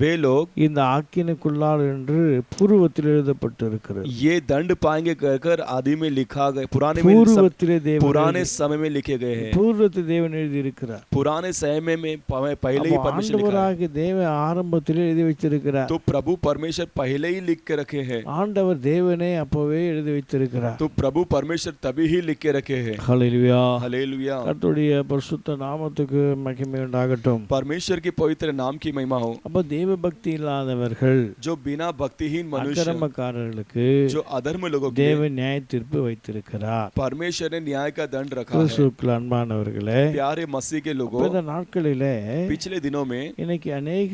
वे लोग இந்த ஆக்கினைக்குள்ளார் என்று பூர்வத்தில் எழுதப்பட்டிருக்கிறது. ये दंड पाएंगे कहकर आदि में लिखा गया, पुराने समय में लिखे गए हैं, பூர்வத்தில் தேவன் எழுதி இருக்கிறார். पुराने समय में पहले ही परमेश्वर लिखा है। தேவன் ஆரம்பத்தில் எழுதி வச்சிருக்கிறார். तो प्रभु परमेश्वर पहले ही लिख के रखे हैं। ஆண்டவர் தேவனே தேவனே அப்பவே எழுதி வைத்திருக்கிறார். तो प्रभु परमेश्वर तभी ही लिख के रखे हैं. ஹல்லேலூயா. हालेलुया. கர்த்தருடைய பரிசுத்த நாமத்துக்கு மகிமை உண்டாகட்டும். परमेश्वर के पवित्र नाम की महिमा हो. அப்ப தேவ பக்தி இல்லாதவர்கள், जो बिना भक्तिहीन मनुष्य, அக்கிரமக்காரர்களுக்கு जो अधर्म लोगों के தேவ நியாய தீர்ப்பு வைத்திருக்கிறார். परमेश्वर ने न्याय का दंड रखा है. கிறிஸ்துவுக்குள் அன்பானவர்களே, प्यारे मसीह के लोगों, இந்த நாட்களிலே पिछले दिनों में இன்னைக்கு अनेक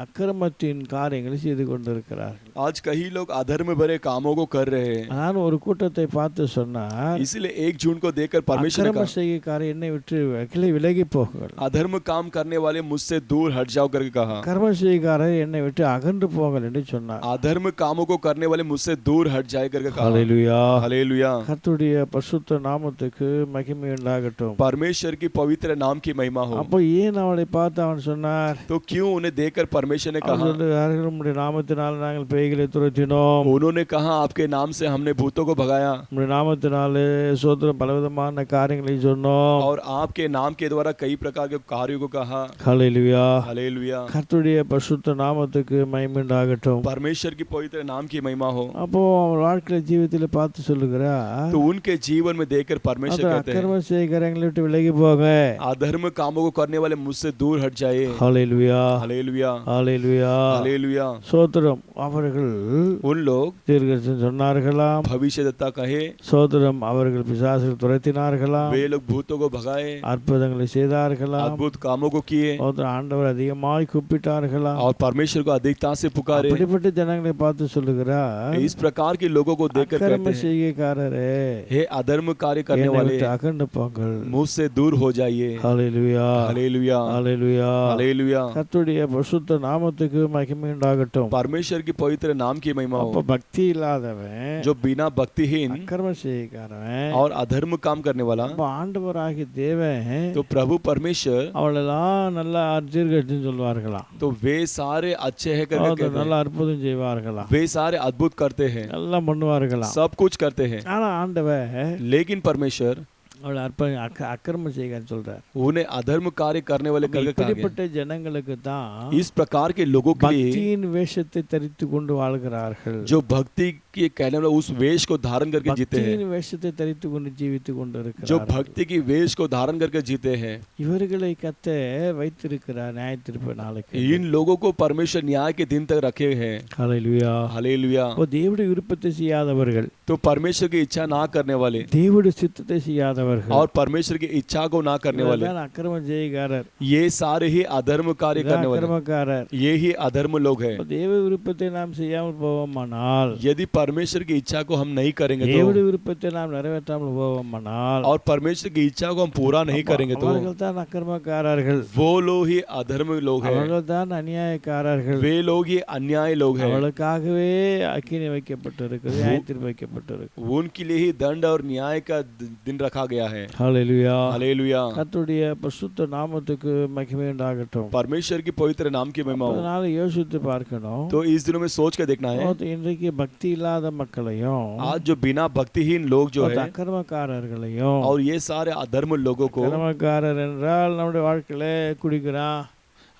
அக்கிரமத்தின் காரியங்களை செய்து கொண்டிருக்கிறார்கள். आज कई लोग अधर्म भरे कामों को कर रहे हैं. நான் ஒரு கூட்டத்தை பார்த்து சொன்னார், इसलिए 1 जून को देखकर परमेश्वर ने அக்கிரம कहा, செய்கைக்காரர் என்னை விட்டு விலகி போங்கள், अधर्म काम करने वाले मुझसे दूर हट जाओ करके कहा. கர்ம செய்கைக்காரர் என்னை விட்டு அகன்று போங்கள் என்று சொன்னார். अधर्म कामों को करने वाले मुझसे दूर हट जाए करके कहा. ஹல்லேலூயா. हालेलुया. கர்த்தருடைய பரிசுத்த நாமத்துக்கு மகிமை உண்டாகட்டும். परमेश्वर की पवित्र नाम की महिमा हो. அப்போ ஏன் அவளை பார்த்து அவன் சொன்னார், तो क्यों उन्हें देखकर परमेश्वर ने அவன் कहा, சொல்லுகிறார்கள், உம்முடைய நாமத்தினால் நாங்கள் பேய்களை துரத்தினோம், उन्होंने कहा आपके नाम से हमने भूतों को भगाया உம்முடைய நாமத்தினாலே சோத்திரம் பலவிதமான காரியங்களை சொன்னோம். और आपके नाम के द्वारा कई प्रकार के कार्यों को कहा. ஹல்லேலூயா. हालेलुया. கர்த்தருடைய பரிசுத்த நாமத்துக்கு மகிமை உண்டாகட்டும். परमेश्वर की पवित्र नाम की महिमा हो. அப்போ அவன் வாழ்க்கை ஜீவிதத்தில் பார்த்து சொல்லுகிறார், तो उनके जीवन में देखकर परमेश्वर कहते हैं, அக்கிரம செய்கிறவங்களை விட்டு விலகி போக. अधर्म कामों को करने वाले मुझसे दूर हट जाए. ஹல்லேலூயா. हालेलुया. ஹல்லேலூயா. हालेलुया. சோத்திரம். அவர்கள் उन लोग தீர்க்கதரிசனம் சொன்னார்களாம். भविष्यद्वक्ता कहे, சோத்திரம். அவர்கள் பிசாசுகள் துரத்தினார்களாம், वे लोग भूतों को भगाए, அற்புதங்களை செய்தார்களாம், अद्भुत कामों को किए சோத்திரம். ஆண்டவர் அதிகமாய் கூப்பிட்டார்களாம். और परमेश्वर को अधिकता से पुकारे. அப்படிப்பட்ட ஜனங்களை பார்த்து சொல்லுகிறார், इस प्रकार के लोगों को देखकर அக்கிரம कहते हैं, செய்கைக்காரரே, हे अधर्म कार्य करने என்னை वाले விட்டு அகன்று போங்கள். मुझसे दूर हो जाइए. ஹல்லேலூயா. हालेलुया. ஹல்லேலூயா. हालेलुया. கர்த்தருடைய பரிசுத்த நாமத்துக்கு மகிமை உண்டாகட்டும். परमेश्वर की पवित्र नाम की महिमा அப்ப हो. பக்தி இல்லாதவன், जो बिना भक्तिहीन அக்கிரம செய்கைக்காரன், और अधर्म काम करने वाला, அப்ப ஆண்டவராகிய தேவன் तो प्रभु परमेश्वर, அவளெல்லாம் நல்லா தீர்க்கதரிசனம் சொல்வார்களாம், तो वे सारे अच्छे हैं करके அவங்க कहते நல்லா हैं. அற்புதம் செய்வார்களாம், वे सारे अद्भुत करते हैं, எல்லாம் பண்ணுவார்களாம். सब कुछ करते हैं. ஆனா ஆண்டவர் लेकिन परमेश्वर அவளை அக்கிரம செய்கைன்னு சொல்றார். उन्हें अधर्म कार्य करने वाले करके कहा गया. இப்படிப்பட்ட ஜனங்களுக்கு தான் इस प्रकार के लोगों के लिए பக்தியின் வேஷத்தை தரித்து கொண்டு வாழ்கிறார்கள். जो भक्ति के कहने वाले उस वेश को धारण करके जीते हैं, பக்தியின் வேஷத்தை தரித்து கொண்டு ஜீவித்துக் கொண்டு जो இருக்கிறார்கள். भक्ति की वेश को धारण करके जीते हैं, இவர்களை கர்த்தர் வைத்திருக்கிறார் நியாய தீர்ப்பு நாளைக்கு. इन लोगों को परमेश्वर न्याय के दिन तक रखे हैं. ஹல்லேலூயா. हालेलुया. அப்போ தேவனுடைய விருப்பத்தை செய்யாதவர்கள், तो परमेश्वर की इच्छा ना करने वाले தேவனுடைய சித்தத்தை செய்யாதவர்கள், और परमेश्वर की इच्छा को ना करने वाले, இவர்தான் அக்கிரம செய்கைக்காரர், ये सारे ही अधर्म कार्य இதான் करने वाले, அக்கிரமக்காரர். ये ही अधर्म लोग हैं. அப்போ தேவ விருப்பத்தை நாம் செய்யாமல் போவோமானால், यदि परमेश्वर की इच्छा को हम नहीं करेंगे தேவனுடைய तो, விருப்பத்தை நாம் நிறைவேற்றாமல் போவோமானால், और परमेश्वर की इच्छा को हम पूरा नहीं करेंगे तो, அவர்கள் தான் அக்கிரமக்காரர்கள், वो लोग ही अधर्म लोग हैं, அவர்கள் தான் அநியாயக்காரர்கள். वे लोग ही अन्याय लोग हैं. அவளுக்காகவே அக்கினி வைக்கப்பட்டிருக்கிறது, நியாய தீர்ப்பு வைக்கப்பட்டிருக்கு. उनके लिए ही दंड और न्याय का दिन रखा गया है. ஹல்லேலூயா. हालेलुया. கர்த்தருடைய பரிசுத்த நாமத்துக்கு மகிமை உண்டாகட்டும். परमेश्वर की पवित्र नाम की महिमा हो. அதனால யோசித்து பார்க்கணும், तो इस दिनों में सोच के देखना है, இன்றைக்கு பக்தி இல்லாத மக்களையும், आज जो बिना भक्तिहीन लोग जो है அக்கிரமக்காரர்களையும், और ये सारे अधर्म लोगों को, அக்கிரமக்காரர் என்றால் நம்முடைய வாழ்க்கையில குடிக்கிறான்,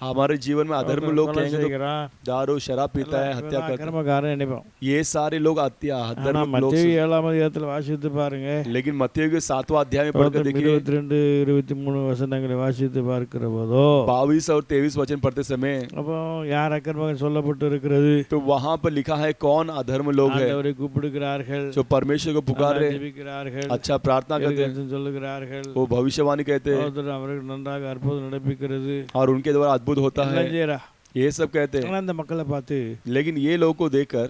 हमारे जीवन में अधर्म लोग கொலை कहेंगे तो செய்கிறான், दारू शराब पीता है, हत्या करता है, அக்கிரமக்காரன் நினைப்போம். ये सारे लोग ஆனா अधर्म लोग. மத்தேயு 7ஆம் அதிகாரத்துல வாசித்து பாருங்க, लेकिन मत्ती के 7वां अध्याय में पढ़कर देखिए, 22 23 வசனங்களை வாசித்து பார்க்கிற போதோ 22 और 23 वचन पढ़ते समय, அப்போ யார் அக்கிரமம் சொல்லப்பட்டு இருக்கிறது, तो वहां पर लिखा है कौन अधर्म लोग है, ஆண்டவரை கூப்பிடுகிறார்கள், जो परमेश्वर को पुकार रहे, ஜெபிக்கிறார்கள், अच्छा प्रार्थना करते हैं, தீர்க்கதரிசனம் சொல்லுகிறார்கள், वो भविष्यवाणी कहते हैं அவர்கள் நன்றாக அற்புதம் நடப்பிக்கிறது, और उनके द्वारा अद्भुत होता है, எல்லாம் செய்யறா. ये सब कहते हैं. ஆனா அந்த மக்களை பார்த்து लेकिन ये लोगों को देखकर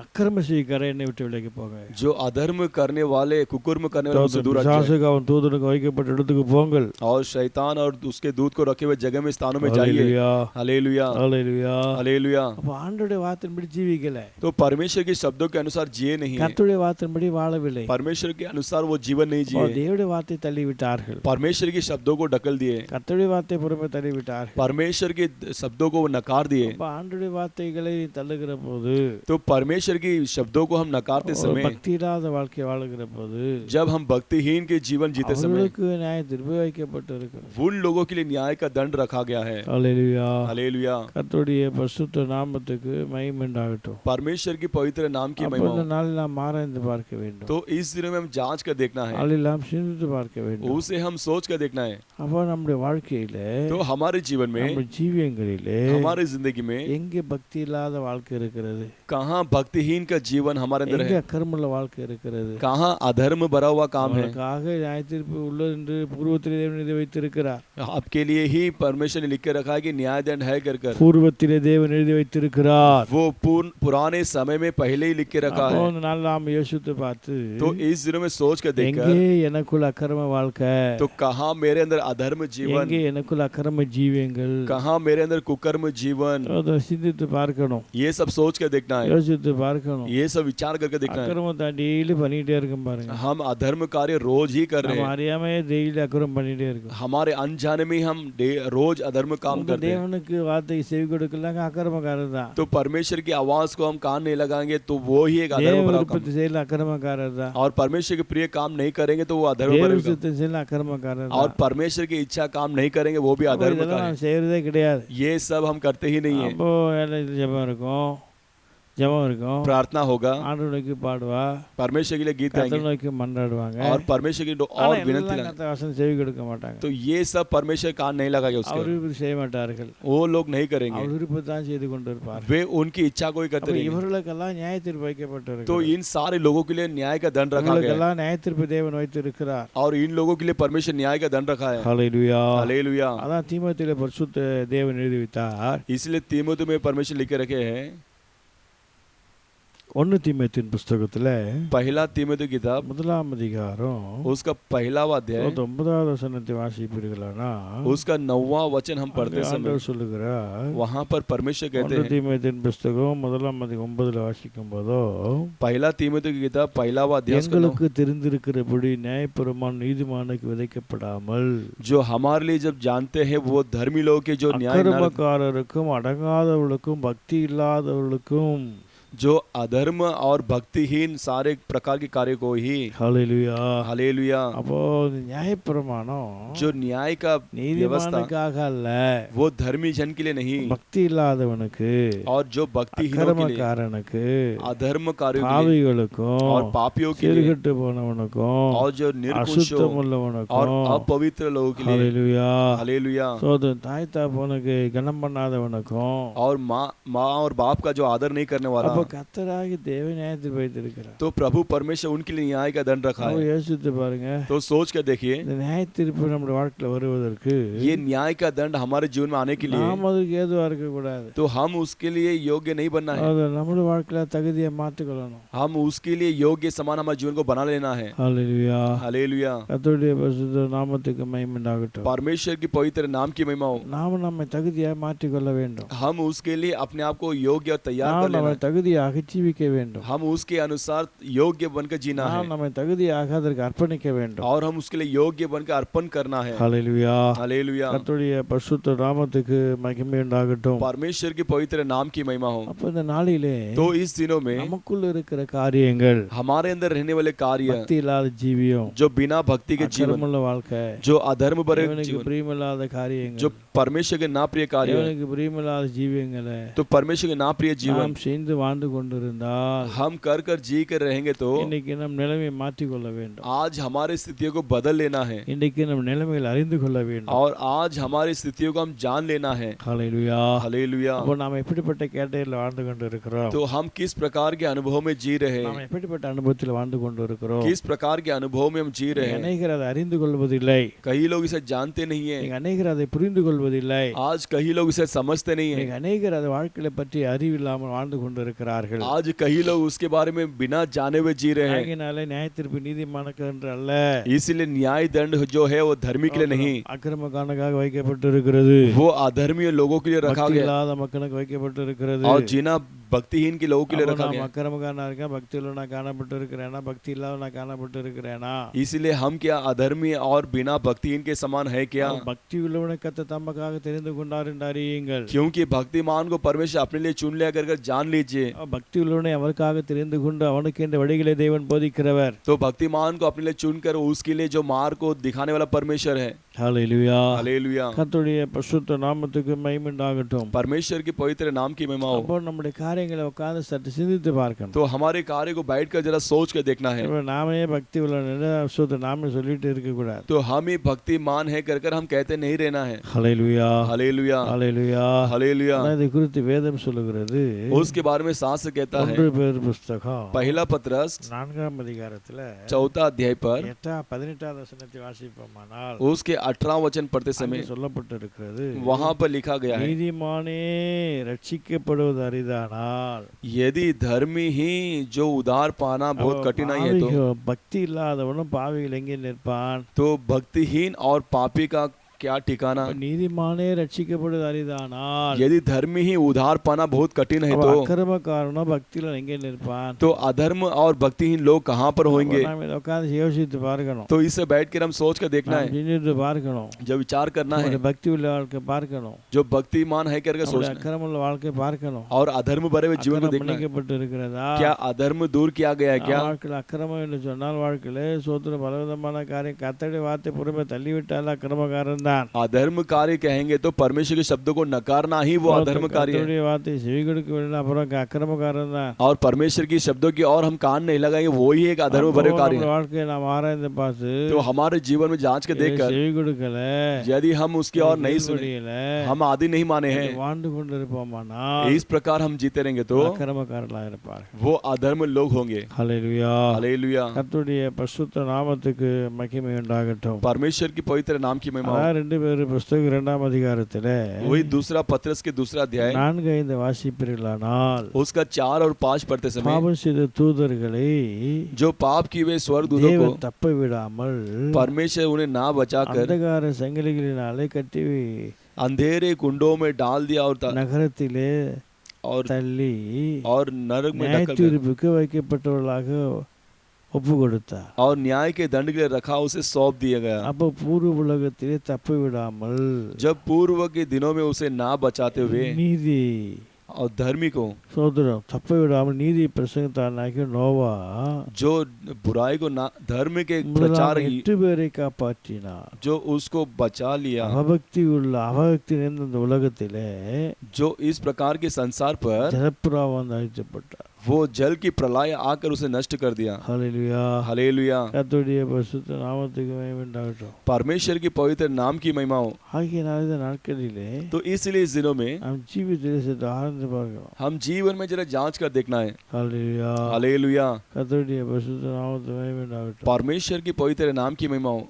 அக்கிரம செய்கைக்காரர் என்னை விட்டு விலகி போக, जो अधर्म करने वाले, कुकुर्म करने वाले उनसे दूर हट जाए, பிசாசுக்கு அவன் தூதனுக்கு வைக்கப்பட்ட இடத்துக்கு போங்கள். और शैतान और उसके दूत को रखे हुए जगह में स्थानों में जाइए. ஹல்லேலூயா. हालेलुया. ஹல்லேலூயா. हालेलुया. அப்ப ஆண்டவருடைய வார்த்தையின்படி ஜீவிக்கல, तो परमेश्वर के शब्दों के अनुसार जिए नहीं है, கர்த்தருடைய வார்த்தையின்படி வாழவில்லை, परमेश्वर के अनुसार वो जीवन नहीं जिए, தேவனுடைய வார்த்தை தள்ளி விட்டார்கள், परमेश्वर के शब्दों को ढकल दिए, கர்த்தருடைய வார்த்தை புறமே தள்ளி விட்டார்கள். परमेश्वर के शब्दों को नकार दिए. அப்ப ஆண்டவருடைய வார்த்தைகளை தள்ளுகிற போது तो परमेश्वर परमेश्वर की शब्दों को हम नकारते ஒரு समय, பக்தி இல்லாத வாழ்க்கை வாழுகிற போது जब हम भक्तिहीन के जीवन जीते समय, அவர்களுக்கு நியாய தீர்ப்பு வைக்கப்பட்டிருக்கிறது. उन लोगों के लिए न्याय का दंड रखा गया है। அல்லேலூயா. हालेलुया। கர்த்தருடைய பரிசுத்த நாமத்துக்கு மகிமை உண்டாகட்டும். परमेश्वर की पवित्र नाम की அப்ப महिमा இந்த हो। நாளில் நாம் ஆராய்ந்து பார்க்க வேண்டும். तो इस दिनों में हम जांच कर देखना है, நாளில் நாம் சிந்தித்து பார்க்க வேண்டும். उसे हम सोच कर देखना है। அப்போ நம்முடைய வாழ்க்கையில तो हमारे जीवन में, நம்முடைய ஜீவியங்களிலே हमारे जिंदगी में எங்கே பக்தி இல்லாத வாழ்க்கை இருக்கிறது, कहाँ भक्तिहीन का जीवन हमारे अंदर எங்கே है, அக்கிரமமுள்ள வாழ்க்கை இருக்கிறது, कहाँ अधर्म भरा हुआ काम है। அவர்களுக்காக நியாய தீர்ப்பு உள்ளது என்று பூர்வத்திலே தேவன் எழுதி வைத்திருக்கிறார். आपके लिए ही परमेश्वर ने लिख के रखा है कि न्याय दंड है कर कर। பூர்வத்திலே தேவன் எழுதி வைத்திருக்கிறார். वो पुराने समय में पहले ही लिख के रखा அப்போ है। அந்த நாள் நாம் யோசித்து பார்த்து तो इस दिनों में सोच कर देखकर, எங்கே எனக்குள்ள அக்கிரம வாழ்க்கை, तो कहाँ मेरे अंदर अधर्म जीवन, எங்கே எனக்குள்ள அக்கிரம ஜீவியங்கள், कहाँ मेरे अंदर कुकर्म जीवन, அதை சிந்தித்து பார்க்கணும், ये सब सोच कर देखना है, யோசித்து பார்க்கணும். ये सब विचार करके देखना है। அக்கிரமத்தை டெய்லி பண்ணிட்டே இருக்கும் பாருங்க. हम अधर्म कार्य रोज ही कर रहे நம்ம हैं, அறியாமே டெய்லி அக்கிரமம் பண்ணிட்டே இருக்கும். हमारे अनजाने में हम रोज अधर्म काम உங்க करते हैं। தேவனுக்கு வார்த்தை செவி கொடுக்கலாங்க அக்கிரமக்காரர் தான். तो परमेश्वर की आवाज को हम कान नहीं लगाएंगे तो वो ही एक தேவ अधर्म भरा काम, விருப்பத்தை செய்யல அக்கிரமக்காரர் தான். और परमेश्वर के प्रिय काम नहीं करेंगे तो वो अधर्म தேவ भरा काम, விருப்பத்தை செய்யல அக்கிரமக்காரர் और தான். परमेश्वर की इच्छा काम नहीं करेंगे वो भी அப்போ अधर्म இதெல்லாம் का है। நான் செய்யறதே கிடையாது. ये सब हम करते ही नहीं है। அப்போ எல்லாம் ஜெபம் இருக்கும், ஜெபம் இருக்கும், प्रार्थना होगा, ஆண்டவரை நோக்கி பாடுவா, परमेश्वर के लिए गीत கர்த்தரை गाएंगे, நோக்கி மன்றாடுவாங்க. और परमेश्वर की ஆனா और எல்லாம் विनती लगाएंगे। கர்த்தர் வசனம் செவி கொடுக்க மாட்டாங்க. तो ये सब परमेश्वर कान नहीं लगाएगा அவர் उसके, விருப்பத்தை செய்ய மாட்டார்கள். वो लोग नहीं करेंगे, அவர் விருப்பத்தை தான் செய்து கொண்டிருப்பார். वे उनकी इच्छा को ही करते அப்ப रहेंगे। இவர்களுக்கெல்லாம் நியாய தீர்ப்பு तो வைக்கப்பட்டிருக்கிறது. इन सारे लोगों के लिए न्याय का दंड रखा गया है, இவர்களுக்கெல்லாம் நியாய தீர்ப்பு தேவன் வைத்திருக்கிறார். और इन लोगों के लिए परमेश्वर न्याय का दंड रखा है। ஹல்லேலூயா. हालेलुया। அதான் தீமோத்தேயுல பரிசுத்த தேவன் எழுதி வைத்தார். इसलिए तीमुथियुस में परमेश्वर लिख के रखे हैं, 1 தீமோத்தேயுவின் புஸ்தகத்துல पहला तीमुथियुस किताब முதலாம் அதிகாரம் उसका पहला अध्याय 9வது வசனத்தை வாசிப்பீர்களானா, उसका 9वां वचन हम पढ़ते समय ஆண்டவர் சொல்லுகிறார், वहां पर परमेश्वर कहते 1 हैं, தீமோத்தேயுவின் புஸ்தகம் 1ஆம் அதிகாரம் 9ல வாசிக்கும் போதோ, पहला तीमुथियुस की किताब पहला अध्याय उसका எங்களுக்கு தெரிந்திருக்கிறபடி நியாயப்பிரமாணம் நீதிமானுக்கு விதைக்கப்படாமல் जो हमारे लिए जब जानते हैं वो धर्मी लोग के जो न्याय न, அக்கிரமக்காரருக்கும் அடங்காதவர்களுக்கும் பக்தி இல்லாதவர்களுக்கும், जो अधर्म और भक्तिहीन सारे प्रकार के कार्य को ही, ஹல்லேலூயா. हालेलुया, அப்போ இந்த நியாயப்பிரமாணம் जो न्याय का व्यवस्था நீதிமானுக்காக அல்ல, वो धर्मी जन के लिए नहीं, பக்தி இல்லாதவனுக்கு, और जो भक्तिहीनों के लिए, அக்கிரமக்காரனுக்கு, अधर्म कार्यों के लिए, பாவிகளுக்கும், और पापियों के लिए, சீர்கெட்டு போனவனுக்கும், और जो निर्कुशों அசுத்தம் और உள்ளவனுக்கும், अपवित्र लोगों के लिए, ஹல்லேலூயா. हालेलुया, சோதன் தாய் தகப்பனுக்கு கனம் பண்ணாதவனுக்கும், और माँ और बाप का जो आदर नहीं करने वाला, அப்போ கர்த்தராகி தேவ நியாயத்தை வைத்திருக்கிறார். तो प्रभु परमेश्वर उनके लिए न्याय का दंड रखा அப்போ है। யோசித்து பாருங்க, तो सोच कर देखिए, இந்த நியாய தீர்ப்பு நம்முடைய வாழ்க்கையில வருவதற்கு ये न्याय का दंड हमारे जीवन में आने के लिए, நாம் அதுக்கு ஏதுவா இருக்க கூடாது. तो हम उसके लिए योग्य नहीं बनना है, அது நம்முடைய வாழ்க்கையில தகுதியை மாற்றிக்கொள்ளணும். हम उसके लिए योग्य समान हमारे जीवन को बना लेना है। ஹல்லேலூயா. हालेलुया, கர்த்தருடைய பரிசுத்த நாமத்துக்கு மகிமை உண்டாகட்டும். परमेश्वर की पवित्र नाम की महिमा हो। நாம் நம்மை தகுதியாக மாற்றிக்கொள்ள வேண்டும். हम उसके लिए अपने आप को योग्य और तैयार कर நாம் लेना நம்மை है। தகுதியாக ஜீவிக்க வேண்டும். हम उसके अनुसार योग्य बनकर जीना है, நாம் நம்மை தகுதியாக அதற்கு அர்ப்பணிக்க வேண்டும். और हम उसके लिए योग्य बनकर अर्पण करना है। ஹல்லேலூயா. हालेलुया, கர்த்தருடைய பரிசுத்த நாமத்துக்கு மகிமை உண்டாகட்டும். परमेश्वर की पवित्र नाम की महिमा हो। அப்ப இந்த நாளிலே तो इस दिनों में நமக்குள்ள இருக்கிற காரியங்கள், हमारे अंदर रहने वाले कार्य, பக்தி இல்லாத ஜீவியம், जो बिना भक्ति के जीवन, அக்கிரமமுள்ள வாழ்க்கை, जो अधर्म भरे தேவனுக்கு जीवन, பிரியமில்லாத जो காரியங்கள், परमेश्वर के नाप्रिय कार्य, தேவனுக்கு பிரியமில்லாத ஜீவியங்களை तो परमेश्वर के नाप्रिय जीवन நாம் செய்து வாழ்ந்து கொண்டிருந்தால் हम कर कर जी कर रहेंगे तो இன்னைக்கு நம் நிலைமையை மாற்றிக்கொள்ள வேண்டும். आज हमारी स्थितियों को बदल लेना है, இன்னைக்கு நம் நிலைமைகளை அறிந்து கொள்ள வேண்டும். और आज हमारी स्थितियों को हम जान लेना है। ஹல்லேலூயா. हालेलुया, அப்போ நாம் எப்படிப்பட்ட கேட்டகரியில் வாழ்ந்து கொண்டிருக்கிறோம், तो हम किस प्रकार के अनुभव में जी रहे நாம் हैं, எப்படிப்பட்ட அனுபவத்தில் வாழ்ந்து கொண்டிருக்கிறோம், किस प्रकार के अनुभव में हम जी रहे हैं। அநேகர் அதை அறிந்து கொள்வதில்லை, कई लोग इसे जानते नहीं है, அநேகர் அதை புரிந்து கொள்வதில்லை, आज कई लोग इसे समझते नहीं है, அநேகர் அதை வாழ்க்கையை பற்றி அறிவில்லாமல் வாழ்ந்து கொண்டிருக்கிறார்கள். आज कई लोग उसके बारे में बिना जाने हुए जी रहे हैं। ஆகையினாலே நியாயத்தீர்ப்பு நீதிமானுக்கு என்று அல்ல, इसलिए न्याय दंड जो है वो धर्मी के लिए नहीं, அக்கிரமக்காரனுக்காக வைக்கப்பட்டிருக்கிறது, वो अधर्मी लोगों के लिए रखा பக்தி गया, இல்லாத மக்களுக்கு வைக்கப்பட்டிருக்கிறது. और जिना भक्तिहीन के लोगों के लिए அப்போ रखा நாம் गया है। அக்கிரமக்காரனா இருக்கேன், பக்தியில் நான் காணப்பட்டு இருக்கிறேனா, பக்தி இல்லாத நான் காணப்பட்டு இருக்கிறேனா? इसलिए हम क्या अधर्मी और बिना भक्तिहीन के समान है क्या? பக்தி உள்ளவனை கர்த்தர் தமக்காக தெரிந்து கொண்டார் என்று அறியுங்கள். क्योंकि भक्तिमान को परमेश्वर अपने लिए चुन लिया कर जान लीजिए। பக்தி உள்ளவனை அவருக்காக தெரிந்து கொண்டு அவனுக்கு என்ற வழிகளை தேவன் போதிக்கிறவர். तो भक्तिमान को अपने लिए चुनकर उसके लिए जो मार्ग को दिखाने वाला परमेश्वर है। ஹல்லேலூயா. हालेलुया। கர்த்தருடைய பரிசுத்த நாமத்துக்கு மகிமை உண்டாகட்டும். परमेश्वर के पवित्र नाम की महिमा हो। அப்போ நம்முடைய காரியங்களை உட்கார்ந்து சற்று சிந்தித்து பார்க்கணும். तो हमारे कार्य को बैठकर जरा सोच कर देखना है। இப்போ நாமே பக்தி உள்ளவன் பரிசுத்த நாமே சொல்லிட்டு இருக்க கூடாது. तो हम ही भक्तिमान है कर हम कहते नहीं रहना है। ஹல்லேலூயா. हालेलुया। ஹல்லேலூயா. हालेलुया। இதை குறித்து வேதம் சொல்லுகிறது. उसके बारे में शास्त्र कहता है, 1 பேதுரு புத்தகம் पहला पत्रस 4ஆம் அதிகாரத்துல 4 अध्याय पर 18வது வசனத்தை வாசிப்போமானால் उसके 18 वचन पढ़ते समय அங்கே சொல்லப்பட்டிருக்கிறது, वहां पर लिखा गया है, நீதிமானே ரட்சிக்கப்படுவது அரிதானால் यदि धर्मी ही जो उद्धार पाना बहुत कठिनाई है तो பக்தி இல்லாதவனும் பாவிகள் எங்கே நிற்பான்? भक्तिहीन और पापी का क्या ठिकाना? நீதிமானே ரட்சிக்கப்படுவது அரிதானால் यदि धर्मी ही उद्धार पाना बहुत कठिन है तो அக்கிரமக்காரனோ பக்தியில எங்கே நிற்பான்? तो अधर्म और भक्तिहीन लोग कहाँ पर होंगे? நாம் இதை உட்கார்ந்து யோசித்து பார்க்கணும். तो इससे बैठ कर हम सोच कर देखना है, சிந்தித்து பார்க்கணும். जब विचार करना है, பக்தி உள்ள வாழ்க்கை பார்க்கணும். जो भक्तिमान है करके सोचना है, அக்கிரம உள்ள வாழ்க்கை பார்க்கணும். और अधर्म भरे हुए जीवन को देखना है, மன்னிக்கப்பட்டு இருக்கிறதா? क्या अधर्म दूर किया गया है क्या? வாழ்க்கையில் அக்கிரமம் என்று சொன்னால் வாழ்க்கையிலே சோத்திர பலவிதமான காரியம் கர்த்தருடைய வார்த்தை புறமே தள்ளிவிட்டால் அக்கிரமக்காரன் தான். अधर्म कार्य कहेंगे तो परमेश्वर के शब्दों को नकारना ही वो अधर्म कार्य है। கர்த்தருடைய வார்த்தை செவி கொடுக்கவில்லை அப்புறம் அக்கிரமக்காரன் தான். और परमेश्वर की शब्दों की और हम कान नहीं लगाएंगे, वो ही एक अधर्म भरे कार्य है। வாழ்க்கையை நாம் ஆராய்ந்து பார்த்து तो हमारे जीवन में जांच के देखकर செவி கொடுக்கல, यदि हम उसकी और नहीं सुने, हम आदि नहीं माने हैं, வாழ்ந்து கொண்டிருப்போமானால் इस प्रकार हम जीते रहेंगे तो அக்கிரமக்காரர்களாக இருப்பார்கள். वो अधर्म लोग होंगे। ஹல்லேலூயா. हालेलुया। கர்த்தருடைய பரிசுத்த நாமத்துக்கு மகிமை உண்டாகட்டும். परमेश्वर की पवित्र नाम की महिमा हो। 2 பேதுரு புத்தகம் 2ஆம் அதிகாரத்திலே वही दूसरा पत्रस के दूसरा अध्याय 4-5 வாசிப்பீர்களானால், उसका 4 और 5 पढ़ते समय, பாவம் செய்த தூதர்களை जो पाप की वे स्वर्गदूतों को தேவன் தப்ப விடாமல் परमेश्वर उन्हें ना बचाकर अंधकार சங்கிலிகளினாலே கட்டி अंधेरे कुंडों में डाल दिया நகரத்திலே தள்ளி और नरक में நியாய ढकल தீர்ப்புக்கு வைக்கப்பட்டவர்களாக ஒப்பு கொடுத்தார். और न्याय के दंड के लिए रखा, उसे सौंप दिया गया। அப்போ பூர்வ உலகத்திலே தப்ப விடாமல் जब पूर्व के दिनों में उसे ना बचाते हुए நீதி और धर्मी को, சோதரம் தப்ப விடாமல் நீதி பிரசங்கத்தானாகிய நோவா जो बुराई को ना धर्म के प्रचार 8 பேரை காப்பாற்றினார். जो उसको बचा लिया, அவபக்தி நிறைந்த இந்த உலகத்திலே जो इस प्रकार के संसार पर ஜலப்புறா வந்து அழிக்கப்பட்டார். वो जल की प्रलय आकर उसे नष्ट कर दिया। ஹல்லேலூயா. हालेलुया। கர்த்தருடைய பரிசுத்த நாமத்துக்கு மகிமை உண்டாகட்டும். परमेश्वर की पवित्र नाम की महिमा हो। ஆகியனால இந்த நாட்களிலே तो इसलिए इस दिनों में நாம் ஜீவிதத்திலே சற்று ஆழ்ந்து பார்க்கிறோம். हम जीवन में जरा जांच कर देखना है। ஹல்லேலூயா. हालेलुया। கர்த்தருடைய பரிசுத்த நாமத்துக்கு மகிமை உண்டாகட்டும். परमेश्वर की पवित्र नाम की महिमा हो।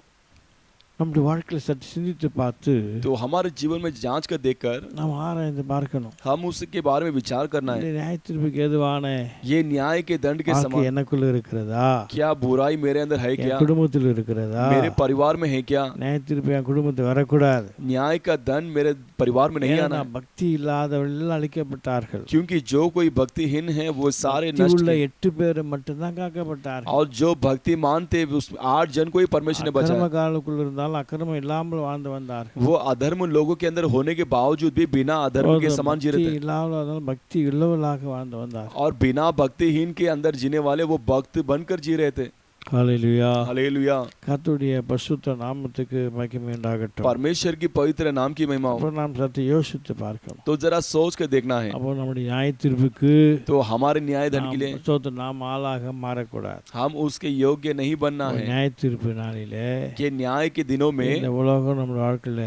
நம்முடைய வாழ்க்கையை சற்று சிந்தித்து பார்த்து तो हमारे जीवन में जांच कर देखकर நாம் ஆராய்ந்து பார்க்கணும். हम उसके बारे में विचार करना है। நியாய தீர்ப்புக்கு எதுவான ये न्याय के दंड के வாழ்க்கை समान எனக்குள்ள இருக்கிறதா? क्या बुराई मेरे अंदर है என் क्या? குடும்பத்தில் இருக்கிறதா? मेरे परिवार में है क्या? நியாய தீர்ப்பு என் குடும்பத்துக்கு வரக்கூடாது. न्याय का दंड मेरे परिवार में नहीं आना, பக்தி இல்லாதவர்கள் அழிக்கப்பட்டார்கள். क्योंकि जो कोई भक्तिहीन है वो सारे பக்தி नष्ट உள்ள किए। 8 பேர் மட்டும்தான் காக்கப்பட்டார்கள். और जो भक्तिमान थे उस 8 जन को ही परमेश्वर ने बचाया। அக்கிரமக்காரர்களுக்குள் இருந்தாலும் அக்கிரமம் இல்லாமல் வாழ்ந்து வந்தார்கள். वो अधर्म लोगों के अंदर होने के बावजूद भी बिना अधर्म के समान जी रहे थे, இல்லாமல் பக்தி உள்ளவர்களாக வாழ்ந்து வந்தார்கள். और बिना भक्तिहीन के अंदर जीने वाले वो भक्त बनकर जी रहे थे। ஹல்லேலூயா. हालेलुया। கர்த்தருடைய பரிசுத்த நாமத்துக்கு மகிமை உண்டாகட்டும். परमेश्वर की पवित्र नाम की महिमा हो। அப்போ நாம் சற்று யோசித்து பார்க்கணும். तो जरा सोच कर देखना है। அப்போ நம்முடைய நியாய தீர்ப்புக்கு तो हमारे न्याय दंड के लिए நாம் ஆளாக மாறக்கூடாது. हम उसके योग्य नहीं बनना है। நியாய தீர்ப்பு நாளிலே कि न्याय के दिनों में இந்த உலகம் நம்ம வாழ்க்கையில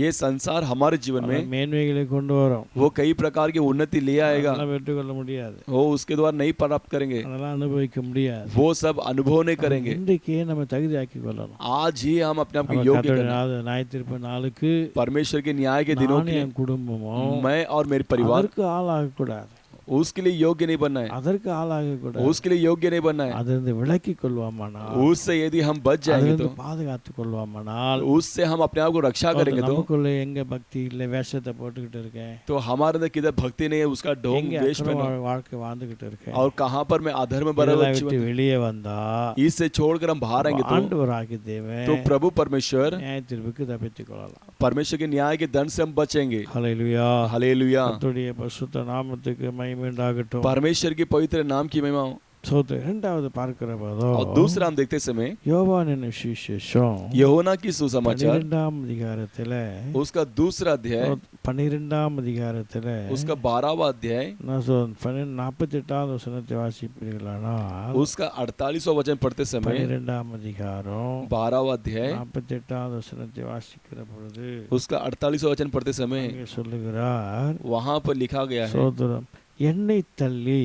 ये संसार हमारे जीवन में மேன்மைகளை கொண்டு வரும். वो कई प्रकार की उन्नति ले आएगा, அதெல்லாம் பெற்றுக்கொள்ள முடியாது. वो उसके द्वारा नहीं प्राप्त करेंगे, அதெல்லாம் அனுபவிக்க முடியாது. वो सब अनुभव नहीं करेंगे। இன்றைக்கே நம்ம தகுதியாக்கி கொள்ளணும். आज ही हम अपने आप को योग्य करना। நியாய தீர்ப்பு நாளுக்கு परमेश्वर के न्याय के दिनों के என் குடும்பமும் मैं और मेरे परिवार அதற்கு ஆளாக கூடாது. उसके लिए योग्य नहीं बनना है, அதற்கு ஆளாக கூட उसके लिए योग्य नहीं बनना है। அதிலிருந்து விலக்கி கொள்வாமானால், उससे यदि हम बच जाएंगे அதிலிருந்து तो, பாதுகாத்து கொள்வாமானால், उससे हम अपने आप को रक्षा करेंगे तो நமக்குள்ள எங்க பக்தி இல்லை, வேஷத்தை போட்டுக்கிட்டு இருக்கேன், तो हमारे अंदर किधर भक्ति नहीं है, उसका ढोंग எங்க वेश அக்கிரம पहना, வாழ்க்கை வாழ்ந்துகிட்டு இருக்கேன், और कहाँ पर मैं अधर्म भरा हुआ இதெல்லாம் விட்டு जीवन, வெளியே வந்தா इससे छोड़कर हम बाहर आएंगे तो ஆண்டவராகிய தேவன் तो प्रभु परमेश्वर, நியாய தீர்ப்புக்கு தப்பித்துக் கொள்ளலாம். परमेश्वर के न्याय के दंड से हम बचेंगे। ஹல்லேலூயா. हालेलुया। கர்த்தருடைய பரிசுத்த நாமத்துக்கு மகிமை உண்டாகட்டும். परमेश्वर के पवित्र नाम की महिमा हो। சோதரர் இரண்டாவது பார்க்கிற போதோ, और दूसरा हम देखते समय யோவானின் சுவிசேஷம் யோனா की सुसमाचार 12ஆம் அதிகாரத்திலே, उसका दूसरा अध्याय, 12ஆம் அதிகாரத்திலே उसका 12वां अध्याय, நான் 48வது வசனத்தை வாசிப்பீர்களானால், उसका 48वां वचन पढ़ते समय 12ஆம் அதிகாரம் 12वां अध्याय, 48வது வசனத்தை வாசிக்கிற பொழுது उसका 48वां वचन पढ़ते समय அங்கே சொல்லுகிறார், वहां पर लिखा गया है, சோதரம் என்னை தள்ளி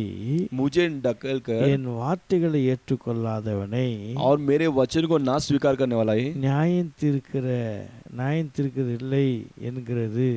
मुझे ढकल कर என் வார்த்தைகளை ஏற்றுக்கொள்ளாதவனை और मेरे वचन को ना स्वीकार करने वाला है, நியாயம் தீர்க்கிறது இல்லை என்கிறது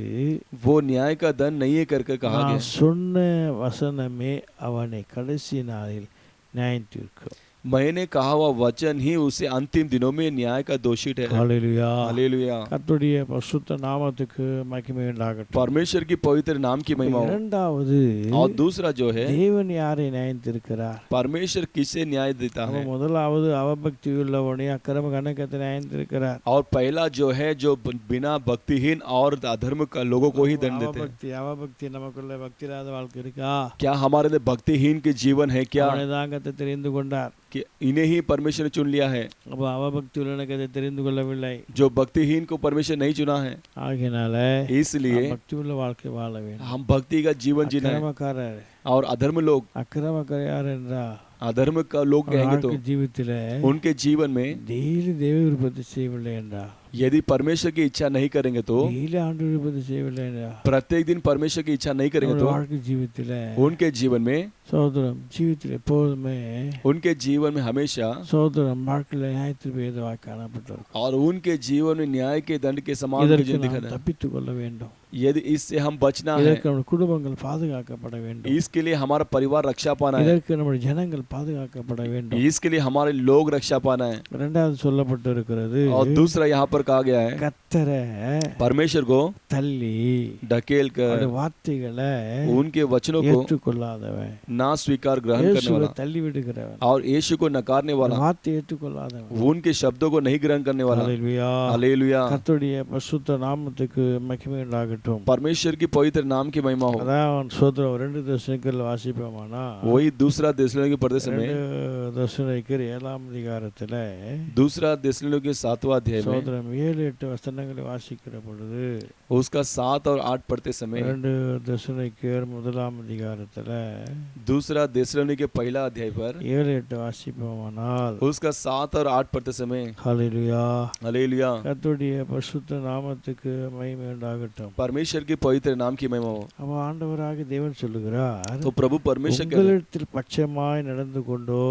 वो न्याय का दंड नहीं है करके कहा நான் गया। சொன்ன வசனமே அவனை கடைசி நாளில் நியாயம் தீர்க்கும். मैंने कहा हुआ वचन ही उसे अंतिम दिनों में न्याय का दोषी ठहराए। ஹல்லேலூயா. हालेलुया। கர்த்தருடைய பரிசுத்த நாமத்துக்கு மகிமை உண்டாகட்டும். परमेश्वर की पवित्र नाम की महिमा हो। இரண்டாவது, और दूसरा जो है, தேவன் யாரை நியாயம் தீர்க்கிறார்? परमेश्वर किसे न्याय देता है। முதலாவது அவபக்தி உள்ளவனை அக்கிரம கணக்கத்தை நியாயம் தீர்க்கிறார். और पहला जो है, जो बिना भक्तिहीन और अधर्म का लोगों को ही दंड देते हैं। அவபக்தி நமக்குள்ள பக்தி இல்லாத வாழ்க்கை இருக்கா? क्या हमारे अंदर भक्तिहीन के जीवन है क्या? அவனை தான் கர்த்தர் தெரிந்து கொண்டார். कि इन्हें ही परमेश्वर ने चुन लिया है। அப்ப அவபக்தி உள்ளவனுக்கு அதை தெரிந்து கொள்ளவில்லை. जो भक्तिहीन को परमेश्वर नहीं चुना है, ஆகையினால इसलिए பக்தி உள்ள வாழ்க்கை வாழ வேண்டும். हम भक्ति का जीवन जीना है। அக்கிரமக்காரர், और अधर्म लोग, அக்கிரமக்காரர் யார் என்றா, अधर्म का लोग कहेंगे तो ஜீவித்தில उनके जीवन में டெய்லி தேவ விருப்பத்தை செய்யவில்லை என்றா, यदि परमेश्वर की इच्छा नहीं करेंगे तो, டெய்லி ஆண்டு விருப்பத்தை செய்யவில்லை என்றா, प्रत्येक दिन परमेश्वर की इच्छा नहीं करेंगे तो வாழ்க்கை ஜீவித்தில उनके जीवन में, சோதரம் ஜீவித்தில எப்போதுமே उनके जीवन में हमेशा சோதரம் வாழ்க்கையில நியாயத்திற்கு ஏதுவாக காணப்பட்டிருக்கும். और उनके जीवन में न्याय के दंड के समान இதற்கு जीवन நாம் दिखाता है। தப்பித்துக் கொள்ள வேண்டும். यदि इससे हम बचना है, இதற்கு நம்ம குடும்பங்கள் பாதுகாக்கப்பட வேண்டும். इसके लिए हमारा परिवार रक्षा पाना है, இதற்கு நம்முடைய ஜனங்கள் பாதுகாக்கப்பட வேண்டும். इसके लिए हमारे लोग रक्षा पाना है। இரண்டாவது சொல்லப்பட்டிருக்கிறது, और दूसरा यहाँ पर कहा गया है, கர்த்தரை परमेश्वर को தள்ளி ढकेल कर அவருடைய வார்த்தைகளை उनके वचनों को ஏற்றுக்கொள்ளாதவன், ना स्वीकार ग्रहण करने இயேசுவை वाला தள்ளி விடுகிறவன், और यीशु को नकारने वाला, வார்த்தை ஏற்றுக்கொள்ளாதவன். उनके शब्दों को नहीं ग्रहण करने वाला। ஹல்லேலூயா. हालेलुया। கர்த்தருடைய பரிசுத்த நாமத்துக்கு மகிமை உண்டாகட்டும். परमेश्वर की पवित्र नाम की महिमा हो। அதான் சோதரம் 2 தெசலோனிக்கேயர் வாசிப்போமானா, वही दूसरा थिस्सलुनीके पढ़ते समय 2 தெசலோனிக்கேயர் 7ஆம் அதிகாரத்துல दूसरा थिस्सलुनीके 7वां अध्याय में சோதரம் 7-8 வசனங்களை வாசிக்கிற பொழுது, उसका 7 और 8 पढ़ते समय 2 தெசலோனிக்கேயர் 1ஆம் அதிகாரத்துல दूसरा थिस्सलुनीके पहला अध्याय पर 7-8 வாசிப்போமானால், उसका 7 और 8 पढ़ते समय, ஹல்லேலூயா, हालेलुया, கர்த்தருடைய பரிசுத்த நாமத்துக்கு மகிமை உண்டாகட்டும். परमेश्वर की पवित्र नाम की महिमा हो। அவ ஆண்டவராகிய தேவன் சொல்லுகிறார், तो प्रभु परमेश्वर के உங்களிடத்தில் பட்சமாய் நடந்து கொண்டோ,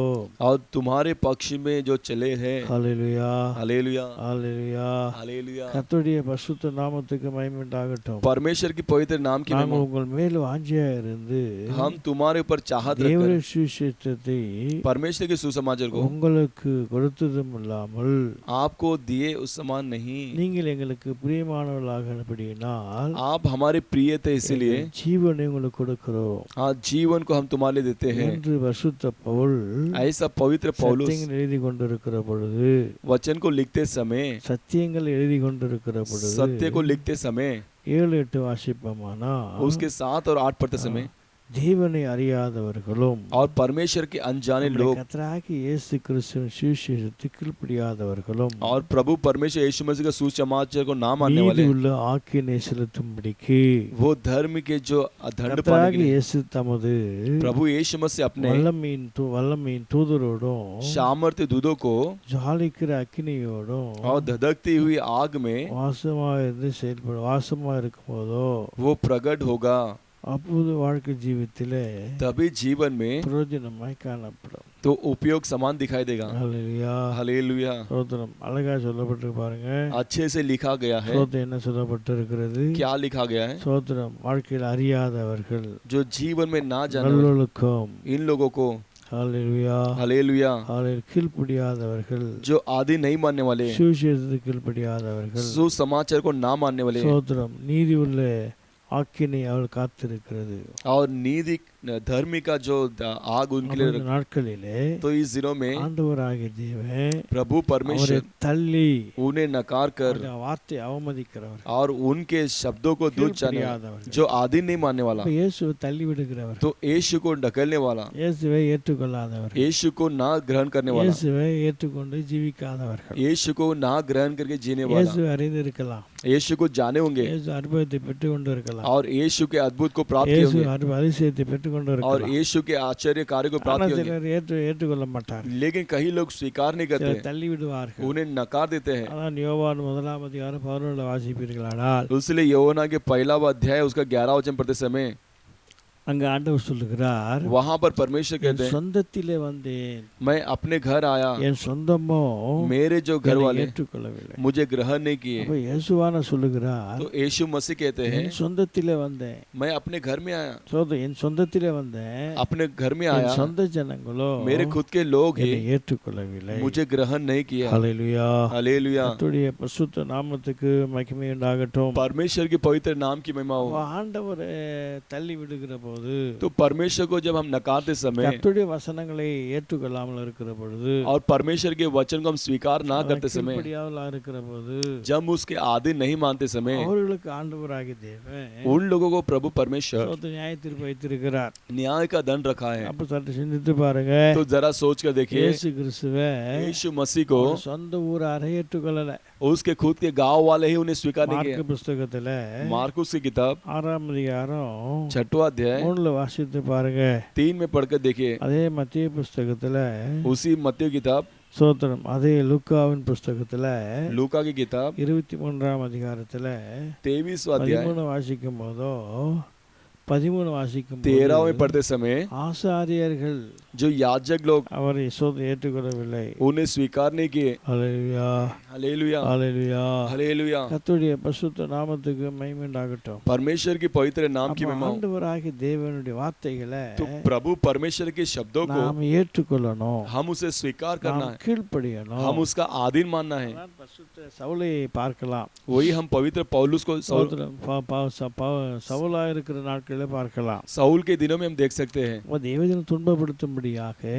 और तुम्हारे पक्ष में जो चले हैं, ஹல்லேலூயா, हालेलुया, ஹல்லேலூயா, हालेलुया, கர்த்தருடைய பரிசுத்த நாமத்துக்கு மகிமை உண்டாகட்டும். परमेश्वर की पवित्र नाम की महिमा நாங்கள் हो। உங்கள் மேல் வாஞ்சியா இருந்து हम तुम्हारे ऊपर चाहत தேவனுடைய रखकर சுவிசேஷத்தை परमेश्वर के सुसमाचार को உங்களுக்கு கொடுத்ததும் இல்லாமல் आपको दिए उस समान नहीं, நீங்கள் எங்களுக்கு பிரியமானவர்களாகபடியினால் आप हमारे प्रिय थे इसीलिए ஜீவனை உங்களுக்கு கொடுக்கிறோம் हाँ जीवन को हम तुम्हारे लिए देते हैं। என்று பரிசுத்த பவுல் ऐसा पवित्र पौलुस சத்தியங்கள் எழுதி கொண்டிருக்கிற பொழுது, वचन को लिखते समय, சத்தியங்கள் எழுதி கொண்டிருக்கிற பொழுது सत्य को लिखते समय, 7-8 வாசிப்போமானா, उसके 7 और 8 पढ़ते समय, தேவனை அறியாதவர்களும் और परमेश्वर के अनजाने लोग கர்த்தராகிய இயேசு கிறிஸ்துவின் சுவிசேஷத்துக்கு கீழ்ப்படியாதவர்களும் और प्रभु परमेश्वर यीशु मसीह का सुसमाचार को ना मानने நீதி वाले, உள்ள ஆக்கினை செலுத்தும்படிக்கு वो धर्म के जो दंड पाने के கர்த்தராகிய लिए இயேசு தமது प्रभु यीशु मसीह अपने வல்லமையின் தூதரோடும் सामर्थ्य दूतों को ஜாலிக்கிற அக்கினியோடும் और धधकती हुई आग में வாசமா இருக்கும் போதோ वो प्रकट होगा। அப்போது வாழ்க்கை ஜீவித்திலே तभी जीवन में பிரயோஜனமாய் காணப்படும். तो उपयोग समान दिखाई देगा. ஹல்லேலூயா. हालेलुया. ஸ்தோத்திரம். அழகா சொல்லப்பட்டு பாருங்க. अच्छे से लिखा गया है. ஸ்தோத்திரம் என்ன சொல்லப்பட்டிருக்கிறது? क्या लिखा गया है? ஸ்தோத்திரம். வாழ்க்கையில் அறியாதவர்கள், जो जीवन में ना जाने நல்லொழுக்கம், इन लोगों को ஹல்லேலூயா, हालेलुया, கீழ்ப்படியாதவர்கள், जो आदि नहीं मानने वाले, சுவிசேஷத்துக்கு கீழ்ப்படியாதவர்கள், सुसमाचार को ना मानने वाले, ஸ்தோத்திரம். நீதி உள்ள ஆக்கினை அவள் காத்திருக்கிறது. और नीति धर्मी का जो आग उनके लिए அந்த நாட்களிலே तो इस दिनों में ஆண்டவராகிய தேவன் प्रभु அவரை परमेश्वर தள்ளி उन्हें नकार कर அவருடைய வார்த்தையை அவமதிக்கிறவர், और उनके शब्दों को दूध जाने கீழ்ப்படியாதவர்கள். जो आदि नहीं मानने वाला, அப்ப இயேசுவை தள்ளி விடுகிறவர், तो यीशु को ढकेलने वाला, இயேசுவை ஏற்றுக்கொள்ளாதவர், यीशु को ना ग्रहण करने वाला, இயேசுவை ஏற்றுக்கொண்டு ஜீவிக்காதவர்கள், यीशु को ना ग्रहण करके जीने वाला, இயேசுவை அறிந்திருக்கலாம், यीशु को जाने होंगे இயேசு அற்புதத்தை பெற்றுக் கொண்டு இருக்கலாம், और यीशु के अद्भुत को प्राप्त किए இயேசு होंगे அதிசயத்தை பெற்றுக் கொண்டு और இருக்கலாம். यीशु के आश्चर्य कार्य को प्राप्त ஆனால் किए होंगे, சிலர் ஏற்றுக்கொள்ள மாட்டார், लेकिन कई लोग स्वीकार नहीं करते, சிலர் தள்ளி விடுவார்கள். उन्हें नकार देते हैं. அதான் யோவான் 1:11 வாசிப்பீர்களானால் इसलिए யோனா के पहला अध्याय उसका 11 वचन पढ़ते समय அங்க ஆண்டவர் சொல்லுகிறார், वहां पर परमेश्वर என் कहते हैं, சொந்தத்திலே வந்தேன், मैं अपने घर आया, என் சொந்தமோ मेरे जो घर என்னை वाले ஏற்றுக்கொள்ளவில்லை. मुझे ग्रहण नहीं किए. அப்ப இயேசுவான சொல்லுகிறார், तो यीशु मसीह कहते हैं, என் சொந்தத்திலே வந்தேன், मैं अपने घर में आया, என் சொந்தத்திலே வந்தேன், अपने घर में என் आया, சொந்த ஜனங்களோ मेरे खुद के लोग ही என்னை ஏற்றுக்கொள்ளவில்லை. मुझे ग्रहण नहीं किया. ஹல்லேலூயா. हालेलुया. கர்த்தருடைய பரிசுத்த நாமத்துக்கு மகிமை உண்டாகட்டும். परमेश्वर के पवित्र नाम की महिमा हो. ஆண்டவரை தள்ளி விடுகிற போது, तो परमेश्वर को जब हम नकारते समय கர்த்தருடைய வசனங்களை ஏற்றுக்கொள்ளாமல் இருக்கிற பொழுது, और परमेश्वर के वचन को हम स्वीकार ना करते समय, கீழ்ப்படியாமல் இருக்கிற போது, जब उसके आदि नहीं मानते समय, அவர்களுக்கு ஆண்டவராகிய தேவன் उन लोगों को प्रभु परमेश्वर நியாய தீர்ப்பு வைத்திருக்கிறார். न्याय का दंड रखा है. அப்ப சற்று சிந்தித்து பாருங்க. तो जरा सोच कर देखिए, இயேசு கிறிஸ்துவை यीशु मसीह को அவர் சொந்த ஊராரை ஏற்றுக்கொள்ளல. उसके खुद के गांव वाले ही उन्हें स्वीकार नहीं மார்க்கு किया. புஸ்தகத்துல मार्कुस की किताब 6ஆம் அதிகாரம் 6वां अध्याय 3 வாசித்து பாருங்க. 3 में पढ़कर देखिए. அதே மத்திய புஸ்தகத்துல उसी मत्ती किताब, சோத்திரம், அதே லூக்காவின் புஸ்தகத்துல लूका की किताब 23ஆம் அதிகாரத்துல 23वां अध्याय 13 வாசிக்கும் போதோ 13 வாசிக்கும் 13 में पढ़ते समय ஆசாரியர்கள் जो याजक लोग அவரை ஏற்றுக்கொள்ளவில்லை. उन्हें स्वीकार नहीं किए. ஹல்லேலூயா. हालेलुया. ஹல்லேலூயா. हालेलुया. கர்த்தருடைய பரிசுத்த நாமத்துக்கு மகிமை உண்டாகட்டும். परमेश्वर की पवित्र नाम की महिमा हो. ஆண்டவராகிய தேவனுடைய வார்த்தைகளை तो प्रभु परमेश्वर के शब्दों को நாம் ஏற்றுக்கொள்ளணும், हम उसे स्वीकार करना நாம் है, கீழ்ப்படியணும். हम उसका आधीन मानना है. அதான் பரிசுத்த சவுலை பார்க்கலாம். वही हम पवित्र पौलुस को சவுலா இருக்கிற நாட்களில் பார்க்கலாம். साउल के दिनों में हम देख सकते हैं, தேவஜன துன்பப்படுத்தும்படியாக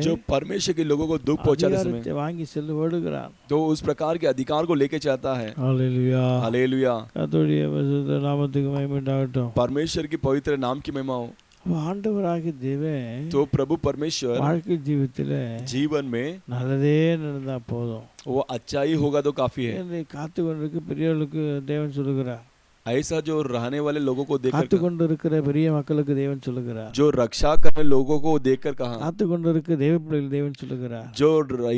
जो परमेश्वर के लोगों को दुख पहुंचाते समय அதிகாரத்தை வாங்கி செல்ல ஓடுகிறான். तो उस प्रकार के अधिकार को लेके चाहता है. ஹல்லேலூயா. हालेलुया. கர்த்தருடைய பரிசுத்த நாமத்துக்கு மகிமை உண்டாகட்டும். परमेश्वर की पवित्र नाम की महिमा हो. ஆண்டவராகிய தேவன் तो प्रभु परमेश्वर வாழ்க்கை ஜீவித்துல जीवन में நல்லதே நடந்தா போதும் वो अच्छाई होगा तो काफी है. என்று காத்து கொண்டிருக்க பெரியவர்களுக்கு தேவன் சொல்லுகிறார். ऐसा जो रहने वाले लोगों को காத்து देखकर, கொண்டிருக்கிற பெரிய மக்களுக்கு தேவன் சொல்லுகிறார். जो रक्षा करने लोगों को देखकर कहा, காத்து கொண்டிருக்க தேவ பிள்ளைகள் தேவன் சொல்லுகிறார். जो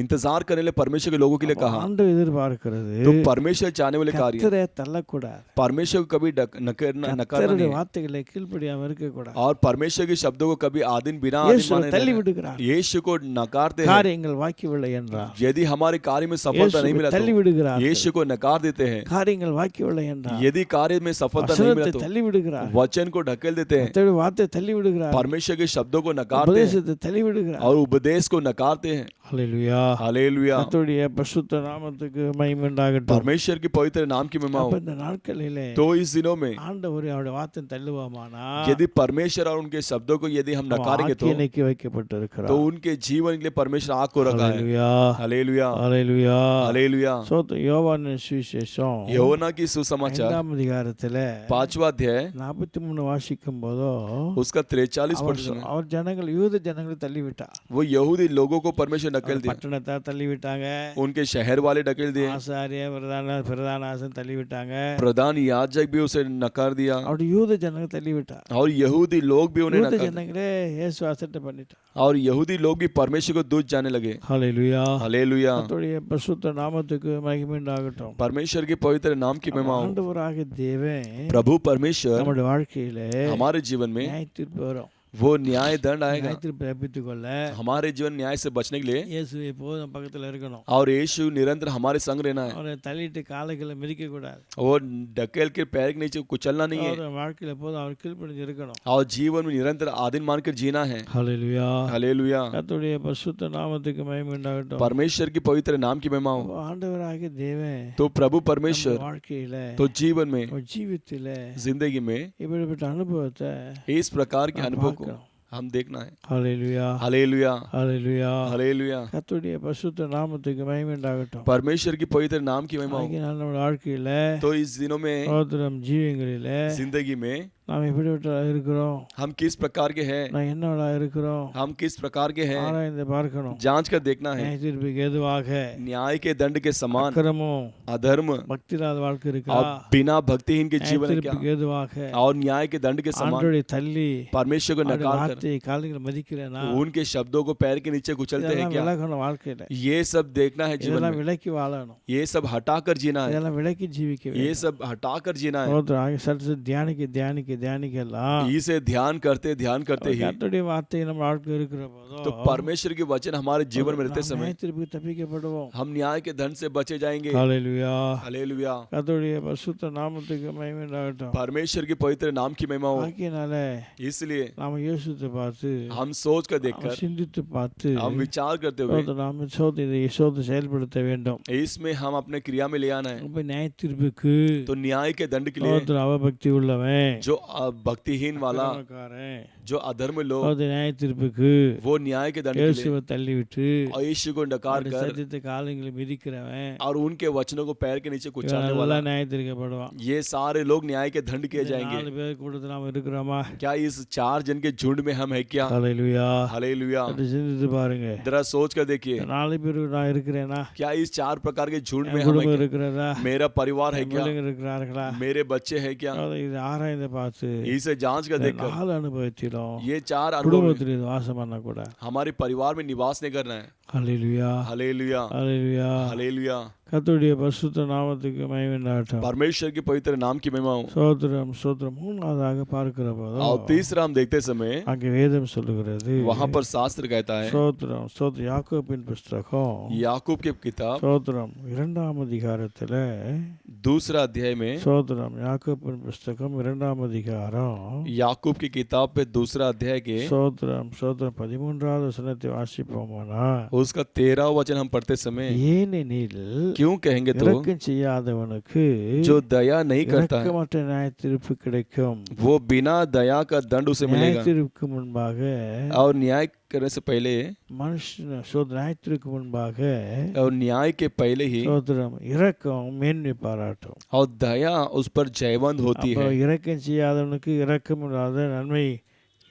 इंतजार करने वाले परमेश्वर के लोगों के लिए कहा, ஆண்டவர் எதிர்பார்க்கிறது तो परमेश्वर चाहने वाले कार्य, கர்த்தரை தள்ளக்கூடாது, परमेश्वर को कभी नकारना கர்த்தருடைய नहीं है, வார்த்தைகளை கீழ்ப்படியாம இருக்கக்கூடாது. और परमेश्वर के शब्दों को कभी आदिन बिना இயேசுவை आदिन தள்ளி माने விடுகிறார். यीशु को नकारते हैं. காரியங்கள் வாக்கியவில்லை என்றார். यदि हमारे कार्य में सफलता नहीं मिला தள்ளி तो விடுகிறார். यीशु को नकार देते हैं. காரியங்கள் வாக்கியவில்லை என்றார். यदि कार्य में सफलता नहीं मिला तो தள்ளி விடுகிறார். वचन को ढकेल देते हैं, கர்த்தருடைய வார்த்தை தள்ளி விடுகிறார். परमेश्वर के शब्दों को नकारते हैं உபதேசத்தை தள்ளி விடுகிறார். और उपदेश को नकारते हैं. ஹல்லேலூயா. हालेलुया. கர்த்தருடைய பரிசுத்த நாமத்துக்கு மகிமை உண்டாகட்டும். परमेश्वर के पवित्र नाम की महिमा அப்ப हो. இந்த நாட்களிலே तो इस दिनों में ஆண்டவர் அவருடைய வார்த்தை தள்ளுவாமானா यदि परमेश्वर और उनके शब्दों को यदि हम नकारेंगे तो ஆக்கினைக்கு வைக்கப்பட்டிருக்கிறார். उनके जीवन के लिए परमेश्वर आग को रखा है. ஹல்லேலூயா. हालेलुया. ஹல்லேலூயா. हालेलुया. யோவானின் சுவிசேஷம் யோனா की सुसमाचार 5ஆம் அதிகாரத்துல 5वां अध्याय 43 வாசிக்கும் போதோ उसका 43 पढ़ते समय அவர் ஜனங்கள் யூத ஜனங்களை தள்ளிவிட்டார். वो यहूदी लोगों को परमेश्वर ढकेल दिया, பட்டணத்தை தள்ளி விட்டாங்க, उनके शहर वाले ढकेल दिए, ஆசாரிய பிரதான ஆசன் தள்ளி விட்டாங்க, प्रधान याजक भी उसे नकार दिया அப்படி யூத ஜனங்க தள்ளி விட்டாங்க. और यहूदी लोग भी उन्हें யூத नकार दिया ஜனங்களே இயேசு அசட்டை பண்ணிட்டாங்க. और यहूदी लोग भी परमेश्वर को दूध जाने लगे। ஹல்லேலூயா. हालेलुया, கர்த்தருடைய பரிசுத்த நாமத்துக்கு மகிமை உண்டாகட்டும். परमेश्वर के पवित्र नाम की महिमा हो। ஆண்டவராகிய தேவன் प्रभु परमेश्वर நம்முடைய வாழ்க்கையிலே हमारे जीवन में நியாய தீர்ப்பு வரும். वो न्याय दंड आएगा, நியாய தீர்ப்பு தப்பித்துக் கொள்ள हमारे जीवन न्याय से बचने के लिए, இயேசு எப்போதும் பக்கத்துல இருக்கணும். और यीशु निरंतर हमारे संग रहना है। அவரை தள்ளிட்டு காலைகளை மிதிக்க கூடாது. वो ढकेल के पैर के नीचे कुचलना नहीं है, அவர் வாழ்க்கையில எப்போதும் அவர் கீழ்ப்படிஞ்சு இருக்கணும். और जीवन में निरंतर आधीन मानकर जीना है। ஹல்லேலூயா. हालेलुया, கர்த்தருடைய பரிசுத்த நாமத்துக்கு மகிமை உண்டாகட்டும். परमेश्वर की पवित्र नाम की महिमा हो। ஆண்டவராகிய தேவன் तो प्रभु நம்ம परमेश्वर வாழ்க்கையில तो जीवन में, ஒரு ஜீவித்தில जिंदगी में இப்படிப்பட்ட அனுபவத்தை इस प्रकार के நாம் अनुभव को பார்க்கிறோம். हम देखना है। ஹல்லேலூயா. हालेलुया, ஹல்லேலூயா. हालेलुया, கர்த்தருடைய பரிசுத்த நாமத்துக்கு மகிமை உண்டாகட்டும். परमेश्वर की पवित्र नाम की महिमा हो। ஆகினால் நம்ம வாழ்க்கையில तो इस दिनों में, சோதரம் ஜீவியங்களிலே जिंदगी में நாம் எப்படிப்பட்ட இருக்கிறோம், हम किस प्रकार के हैं, நான் என்னவளா இருக்கிறோம், हम किस प्रकार के हैं, ஆராய்ந்து பார்க்கணும். जांच कर देखना है। நியாய தீர்ப்புக்கு ஏதுவாக न्याय के दंड के समान அக்கிரமும் अधर्म பக்தி இல்லாத வாழ்க்கை இருக்கா, और बिना भक्तिहीन के நியாய जीवन है क्या, தீர்ப்புக்கு ஏதுவாக और न्याय के दंड के समान ஆண்டவரை தள்ளி परमेश्वर को அவருடைய नकार कर வார்த்தையை காலங்களை மதிக்கிறேனா, उनके शब्दों को पैर के नीचे कुचलते हैं இதெல்லாம் क्या, விலகணும். வாழ்க்கையில ये सब देखना है जीवन இதெல்லாம் में। விலக்கி வாழணும். ये सब हटाकर जीना है, இதெல்லாம் விலக்கி ஜீவிக்க ये வேண்டும். सब हटाकर जीना है। சோதரம் ஆகிய சற்று தியானிக்கலாம். इसे ध्यान करते ही கர்த்தருடைய வார்த்தை நம்ம வாழ்க்கை இருக்கிற तो போதும் परमेश्वर के वचन हमारे जीवन में रहते நாம் समय நியாய தீர்ப்புக்கு தப்பிக்கப்படுவோம். हम न्याय के दंड से बचे जाएंगे। ஹல்லேலூயா. हालेलुया, கர்த்தருடைய பரிசுத்த நாமத்துக்கு மகிமை உண்டாகட்டும். परमेश्वर के पवित्र नाम की महिमा हो। ஆகையினால इसलिए நாம யோசித்து பார்த்து हम सोच कर நாம देखकर, சிந்தித்து பார்த்து हम विचार करते हुए நாம சோதனை செயல்படுத்த வேண்டும். इसमें हम अपने क्रिया में ले आना है। இப்ப நியாய தீர்ப்புக்கு तो न्याय के दंड के लिए அவபக்தி உள்ளவன், जो भक्तिहीन वाला, அக்கிரமக்காரன், जो अधर्म लोग, நியாய தீர்ப்புக்கு वो न्याय के दंड के लिए இயேசுவை தள்ளிவிட்டு और यीशु को नकार அவருடைய कर சத்தியத்தை காலங்களை மிதிக்கிறவன் और उनके वचनों को पैर के नीचे कुचलने நல்லா वाला, நியாய தீர்க்கப்படுவான். ये सारे लोग न्याय के दंड किए जाएंगे। 4 பேர் கூட்டத்தில் நாம இருக்கிறோமா? क्या इस 4 जन के झुंड में हम है क्या? ஹல்லேலூயா. हालेलुया, அதை சிந்தித்து பாருங்க. जरा सोच कर देखिए, 4 பேர் நான் இருக்கிறேனா? क्या इस 4 प्रकार के झुंड में என் हम है குடும்பம் क्या? இருக்கிறதா? मेरा परिवार है என் क्या? பிள்ளைங்க இருக்கிறார்களா? मेरे बच्चे हैं क्या? இது ஆராய்ந்து பார்த்து इसे जांच कर இந்த देखकर 4 அனுபவத்திலும் ये 4 अनुभव குடும்பத்தில் இது வாசம் பண்ணக்கூடாது. हमारे परिवार में निवास नहीं करना है। ஹல்லேலூயா. हालेलुया, ஹல்லேலூயா. हालेलुया, கர்த்தருடைய பரிசுத்த நாமத்துக்கு மகிமை உண்டாகட்டும். परमेश्वर के पवित्र नाम की महिमा हो। ஸ்தோத்திரம் ஸ்தோத்திரம். மூணாவதாக பார்க்கிற போது और तीसरा हम देखते समय அங்கே வேதம் சொல்லுகிறது, वहां पर शास्त्र कहता है, ஸ்தோத்திரம் ஸ்தோத்திரம் யாக்கோபின் புஸ்தகம் याकूब की किताब ஸ்தோத்திரம் 2ஆம் அதிகாரத்துல दूसरा अध्याय में, ஸ்தோத்திரம் யாக்கோபின் புஸ்தகம் 2ஆம் அதிகாரம் याकूब की किताब पे दूसरा अध्याय के ஸ்தோத்திரம் ஸ்தோத்திரம் 13வது வசனத்தை வாசிப்போமானா, उसका 13वां वचन हम पढ़ते समय, ஏனெனில் क्यों कहेंगे तो இரக்கம் செய்யாதவனுக்கு जो दया नहीं करता है இரக்கமற்ற நியாய தீர்ப்பு கிடைக்கும். वो बिना दया का दंड उसे நியாய मिलेगा। தீர்ப்புக்கு முன்பாக और न्याय करने से पहले, மனுஷன் நியாய தீர்ப்புக்கு முன்பாக और न्याय के पहले ही, ஸ்தோத்திரம் இரக்கம் மேன்மை பாராட்டும். और दया उस पर जयवंत होती அப்போ है। இரக்கம் செய்யாதவனுக்கு இரக்கமில்லாத நன்மை,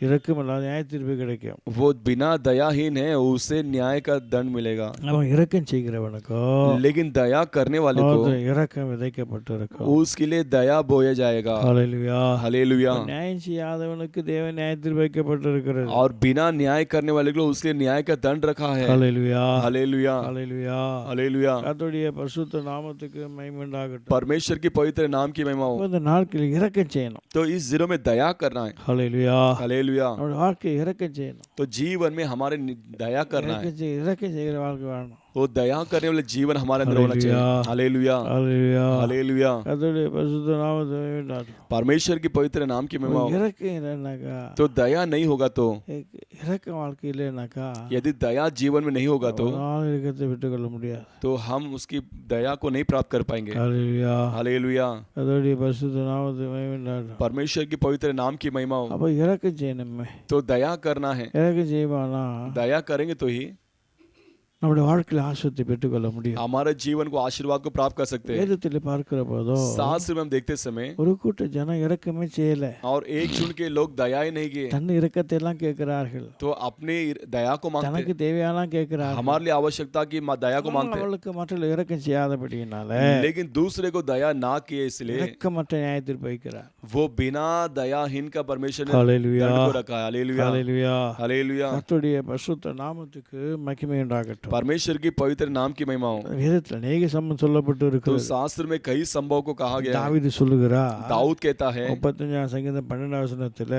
இரக்கமில்லாத நியாய தீர்ப்பு கிடைக்கும். वो बिना दयाहीन है, उसे न्याय का दंड मिलेगा। அவன் இரக்கம் செய்கிறவனுக்கோ लेकिन दया करने वाले को இரக்கம் விதைக்கப்பட்டிருக்கும். उसके लिए दया बोया जाएगा। ஹல்லேலூயா. हालेलुया, நியாயம் செய்யாதவனுக்கு தேவ நியாய தீர்ப்பு வைக்கப்பட்டிருக்கிறது. और बिना न्याय करने वाले को उसके लिए न्याय का दंड रखा है। ஹல்லேலூயா. हालेलुया, ஹல்லேலூயா. हालेलुया, கர்த்தருடைய பரிசுத்த நாமத்துக்கு மகிமை உண்டாகட்டும். परमेश्वर की पवित्र नाम की महिमा हो। இந்த நாட்களில் இரக்கம் செய்யணும். तो इस दिनों में दया करना है। ஹல்லேலூயா. हालेलुया, நம்முடைய வாழ்க்கை இரக்கம் செய்யணும். तो जीवन में हमारे दया करना है। இரக்கம் செய்கிற வாழ்க்கை வாழணும். वो दया करने वाले जीवन हमारे अंदर होना चाहिए। हालेलुया, ஹல்லேலூயா. हालेलुया, கர்த்தருடைய பரிசுத்த நாமத்துக்கு மகிமை உண்டாகட்டும். परमेश्वर की पवित्र नाम की महिमा हो। இரக்கம் இல்லைனாக்கா, तो दया नहीं होगा तो, இரக்க வாழ்க்கை இல்லைனாக்கா यदि दया जीवन में नहीं होगा तो ஒரு நாள் இரக்கத்தை விட்டுக்கொள்ள முடியாது. तो हम उसकी दया को नहीं प्राप्त कर पाएंगे। ஹல்லேலூயா. हालेलुया, கர்த்தருடைய பரிசுத்த நாமத்துக்கு மகிமை உண்டாகட்டும். परमेश्वर की पवित्र नाम की महिमा हो। அப்போ இரக்கம் செய்யணுமே. तो दया करना है। இரக்கம் செய்வானா दया करेंगे तो ही நம்முடைய வாழ்க்கையில் ஆசீர்வாதத்தை பெற்றுக்கொள்ள முடியும். हमारे जीवन को आशीर्वाद को प्राप्त कर सकते हैं। வேதத்தில் பார்க்கிற போதோ शास्त्र में हम देखते समय ஒரு கூட்ட ஜனம் இரக்கமே செய்யல, और एक झुंड के लोग दया ही नहीं किए, தன் இரக்கத்தை எல்லாம் கேட்கிறார்கள், तो अपने दया को मांगते தனக்கு हैं। தேவையானலாம் கேட்கிறார்கள். हमारे लिए आवश्यकता की दया को मांगते हैं, அவளுக்கு மற்றவர்கள் இரக்கம் செய்யாதபடியினால लेकिन दूसरे को दया ना किए इसलिए இரக்கமற்ற நியாயத்தீர்ப்பு வைக்கிறார். वो बिना दयाहीन का परमेश्वर ने ஹல்லேலூயா, दंड को रखा है। हालेलुया, ஹல்லேலூயா. हालेलुया। கர்த்தருடைய பரிசுத்த நாமத்துக்கு மகிமை உண்டாகட்டும். परमेश्वर की पवित्र नाम की महिमा हो। வேதத்தில் அநேக சம்பவம் சொல்லப்பட்டு तो இருக்கிறது. शास्त्र में कई संभव को कहा गया है। தாவீது சொல்லுகிறார், दाऊद कहता है 35 சங்கீதம் 12 வசனத்துல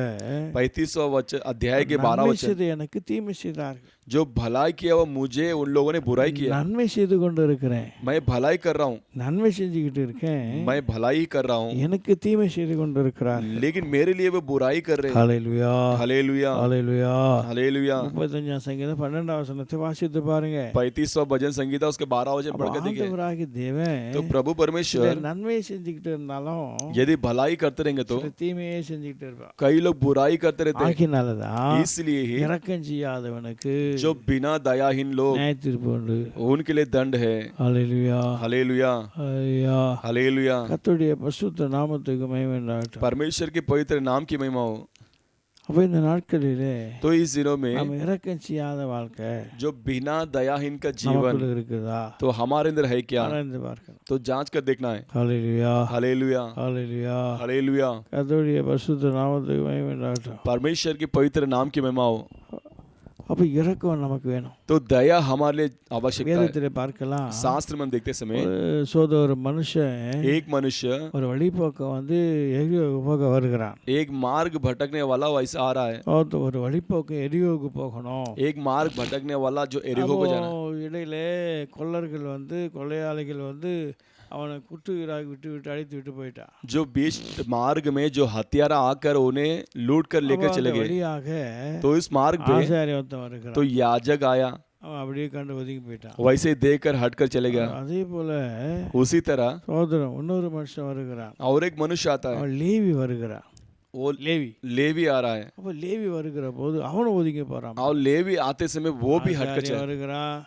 35वां अध्याय के 12 நன்மை वचन, செய்து எனக்கு தீமை செய்தார்கள், जो भलाई किया वो मुझे उन लोगों ने बुराई किया, நன்மை செய்து கொண்டு இருக்கிறேன், मैं भलाई कर रहा हूँ, நன்மை செஞ்சுக்கிட்டு இருக்கேன், मैं भलाई ही कर रहा हूँ, எனக்கு தீமை செய்து கொண்டு இருக்கிறார். लेकिन मेरे लिए वो बुराई कर रहे हैं। ஹல்லேலூயா, हालेलुया, ஹல்லேலூயா. हालेलुया। 35 சங்கீதம் 12 வசனத்தை வாசித்து பாருங்க. 35वां भजन संगीता उसके 12 वचन पढ़ के देखिए। ஆண்டவராகிய தேவன் तो प्रभु परमेश्वर சிலர் நன்மையை செஞ்சுக்கிட்டு இருந்தாலும் यदि भलाई करते रहेंगे तो சிலர் தீமையே செஞ்சுக்கிட்டு இருப்பார். कई लोग बुराई करते रहते हैं। ஆகினாலதான் इसलिए ही இரக்கம் செய்யாதவனுக்கு जो बिना दयाहीन लोग நியாய தீர்ப்பு உண்டு. उनके लिए दंड है। ஹல்லேலூயா, हालेलुया, ஹல்லேலூயா. हालेलुया। கர்த்தருடைய பரிசுத்த நாமத்துக்கு மகிமை உண்டாகட்டும். परमेश्वर के पवित्र नाम की महिमा हो। அப்ப இந்த நாட்களிலே तो इस दिनों में நம்ம இரக்கம் செய்யாத வாழ்க்கை जो बिना दयाहीन का जीवन நமக்குள்ள இருக்குதா तो हमारे अंदर है क्या, ஆராய்ந்து பார்க்கணும். तो जांच कर देखना है। ஹல்லேலூயா, हालेलुया, ஹல்லேலூயா. हालेलुया। கர்த்தருடைய பரிசுத்த நாமத்துக்கு மகிமை உண்டாகட்டும். परमेश्वर के पवित्र नाम की महिमा हो। அப்ப இரக்கம் நமக்கு வேணும். तो दया हमारे लिए आवश्यकता है। வேதத்திலே பார்க்கலாம், शास्त्र में हम देखते समय ஒரு மனுஷன் एक मनुष्य ஒரு வழிபோக்கம் வந்து எரியோவுக்கு போக வருகிறான். एक मार्ग भटकने वाला वैसा आ रहा है। ஒரு வழிபோக்கம் எரியோவுக்கு போகணும். एक मार्ग भटकने वाला जो एरिको को जाना है। அப்போ இடையிலே கொள்ளர்கள் வந்து கொள்ளையாளிகள் வந்து அவனை குட்டுயிராக விட்டு அழைத்து விட்டு போயிட்டான். जो बीच मार्ग में जो हत्यारा आकर उन्हें लूट कर लेकर அப்போ चले அந்த गए, வழியாக तो इस मार्ग पे ஆசாரியன் ஒருத்தன் வருகிறான். तो याजक आया, அவன் அப்படியே கண்டு ஒதுங்கி போயிட்டான். वैसे ही देखकर हटकर चले गया। அதே போல उसी तरह சோதரன் இன்னொரு மனுஷன் வருகிறான். और एक मनुष्य आता है, அவன் லேவி வருகிறான். वो லேவி लेवी आ रहा है, அப்ப லேவி வருகிற போது அவனும் ஒதுங்கி போறான். और लेवी आते समय वो भी हटकर ஆசாரியன் चले। வருகிறான்,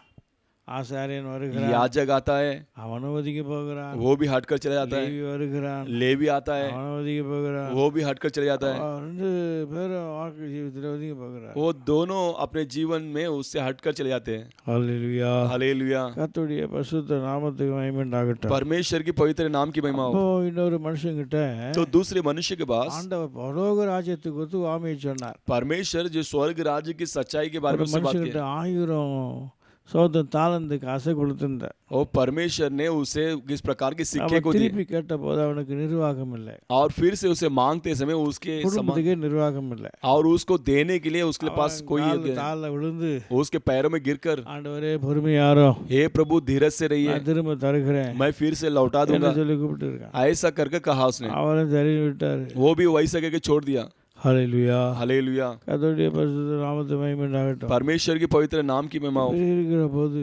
ஆசாரியன் வருகிறான், याजक आता है, அவனும் ஒதுங்கி போகிறான். वो भी हटकर चले जाता है। லேவி வருகிறான், लेवी आता है, அவனும் ஒதுங்கி போகிறான். वो भी हटकर चले जाता है। ரெண்டு பேரும் வாழ்க்கை ஜீவிதத்தில் ஒதுங்கி போகிறார். वो दोनों अपने जीवन में उससे हटकर चले जाते हैं। ஹல்லேலூயா, हालेलुया। கர்த்தருடைய பரிசுத்த நாமத்துக்கு மகிமை உண்டாகட்டும். परमेश्वर की पवित्र नाम की महिमा அப்போ हो। இன்னொரு மனுஷங்கிட்ட तो दूसरे मनुष्य के पास ஆண்டவர் பரலோக ராஜ்யத்துக்கு குறித்து ஆமையை சொன்னார். परमेश्वर जो स्वर्ग राज्य की सच्चाई के बारे ஒரு में उससे बात மனுஷங்கிட்ட की, 1000 சோதம் தாளந்து காசை கொடுத்திருந்தார். और परमेश्वर ने उसे किस प्रकार के सिक्के அவன் को दिए, திருப்பி கேட்ட போது அவனுக்கு நிர்வாகம் இல்லை, और फिर से उसे मांगते समय उसके समान குடும்பத்துக்கே நிர்வாகம் இல்லை. और उसको देने के लिए उसके पास कोई தாள விழுந்து उसके पैरों में गिरकर, ஆண்டவரே பொறுமையாரோ हे प्रभु धीरज से रहिए, நான் திரும்ப தருகிறேன் मैं फिर से लौटा என்ன दूंगा, சொல்லி கூப்பிட்டு இருக்கான். ऐसा करके कहा उसने। அவரும் சரி விட்டாரு. वो भी वैसा करके छोड़ दिया। ஹல்லேலூயா, हालेलुया। கர்த்தருடைய பரிசுத்த நாமத்துக்கு மகிமை உண்டாகட்டும். परमेश्वर की पवित्र नाम की महिमा हो। இப்படி இருக்கிற போது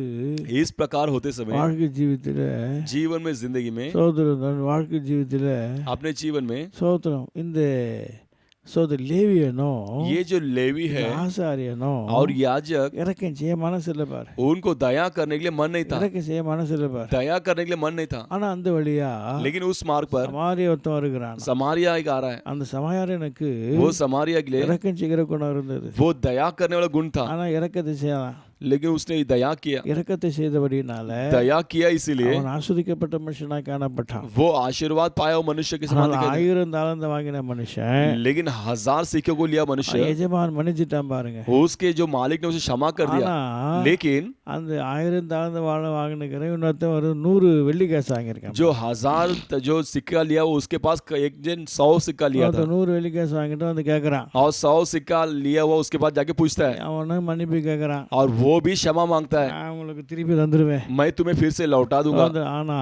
इस प्रकार होते समय வாழ்க்கை ஜீவித்தில जीवन में, जिंदगी में, சோதரம் தன் வாழ்க்கை ஜீவித்தில अपने जीवन में சோதரம் இந்த சோதர் லேவியனோ ये जो लेवी है ஆசாரியனோ और याजक, இறக்கம் செய்ய மனசு இல்லை பாரு. उनको दया करने के लिए मन नहीं था, இறக்கம் செய்ய மனசு இல்லை பாரு. दया करने के लिए मन नहीं था। ஆனா அந்த வழியா लेकिन उस मार्ग पर சமாரிய ஒருத்தன் வருகிறான். समारिया एक आ रहा है। அந்த சமாரியனுக்கு वो समारिया के लिए இறக்கம் செய்கிற குணம் இருந்தது. वो दया करने वाला गुण था, ஆனா இறக்கத்தை செய்யலாம். लेकिन उसने दया किया, இறக்கத்தை செய்தபடினால दया किया, इसीलिए அவன் ஆஸ்வதிக்கப்பட்ட மனுஷனாய் காணப்பட்டான். वो आशीर्वाद पाया वो मनुष्य के समान ஆனால் दिखाई 1000 தாளந்து வாங்கின மனுஷன் दिया। लेकिन 1000 सिक्कों को लिया मनुष्य, எஜமான் மன்னிச்சிட்டான் பாருங்க. उसके जो मालिक ने उसे क्षमा कर दिया। ஆனா लेकिन அந்த 1000 தாளந்து வாங்கினுக்கிற இன்னொருத்தன் ஒரு 100 வெள்ளி காசு வாங்கியிருக்கான். जो 1000 जो सिक्का लिया वो उसके पास एक जन 100 सिक्का लिया था, 100 வெள்ளி காசு வாங்கிட்டு வந்து கேட்கறான். और 100 सिक्का लिया हुआ उसके पास जाके पूछता है, அவனு மன்னிப்பு கேட்கறான். और वो भी क्षमा मांगता है, நான் உங்களுக்கு திருப்பி தந்துருவேன். मैं तुम्हें फिर से लौटा दूंगा। ஆனா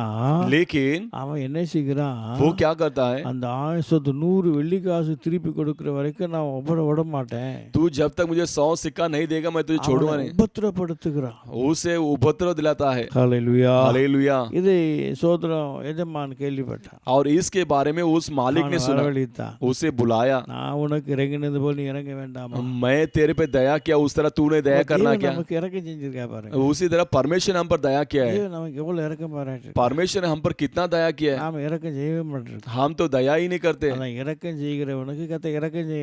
लेकिन அவன் என்ன செய்கிறான், वो क्या करता है, அந்த 100 வெள்ளி காசு திருப்பி கொடுக்கிற வரைக்கும் நான் விட மாட்டேன். तू जब तक मुझे 100 सिक्का नहीं देगा मैं तुझे छोड़ूंगा அவனை नहीं। உபத்திரப்படுத்துகிறான். उसे उपद्रव दिलाता है। ஹல்லேலூயா. हालेलुया। இதை சோதரம் எஜமான் கேள்விப்பட்டான். और इसके बारे में उस मालिक ने அவனை सुना, வரவழைத்தான். उसे बुलाया, நான் உனக்கு இறங்கினது போல் நீ இறங்க வேண்டாமா? मैं तेरे पे दया किया उस तरह तूने दया करना தேவன் क्या। நமக்கு இறக்கம் செஞ்சிருக்கா பாருங்க. उसी तरह परमेश्वर ने हम पर दया किया है। தேவன் நமக்கு எவ்வளவு இறக்கம் பாராட்டு. परमेश्वर ने हम पर कितना दया किया है। நாம இறக்கம் செய்யவே மாட்டோம். हम तो दया ही नहीं करते। ஆனா இறக்கம் செய்கிறவனுக்கு கர்த்தர்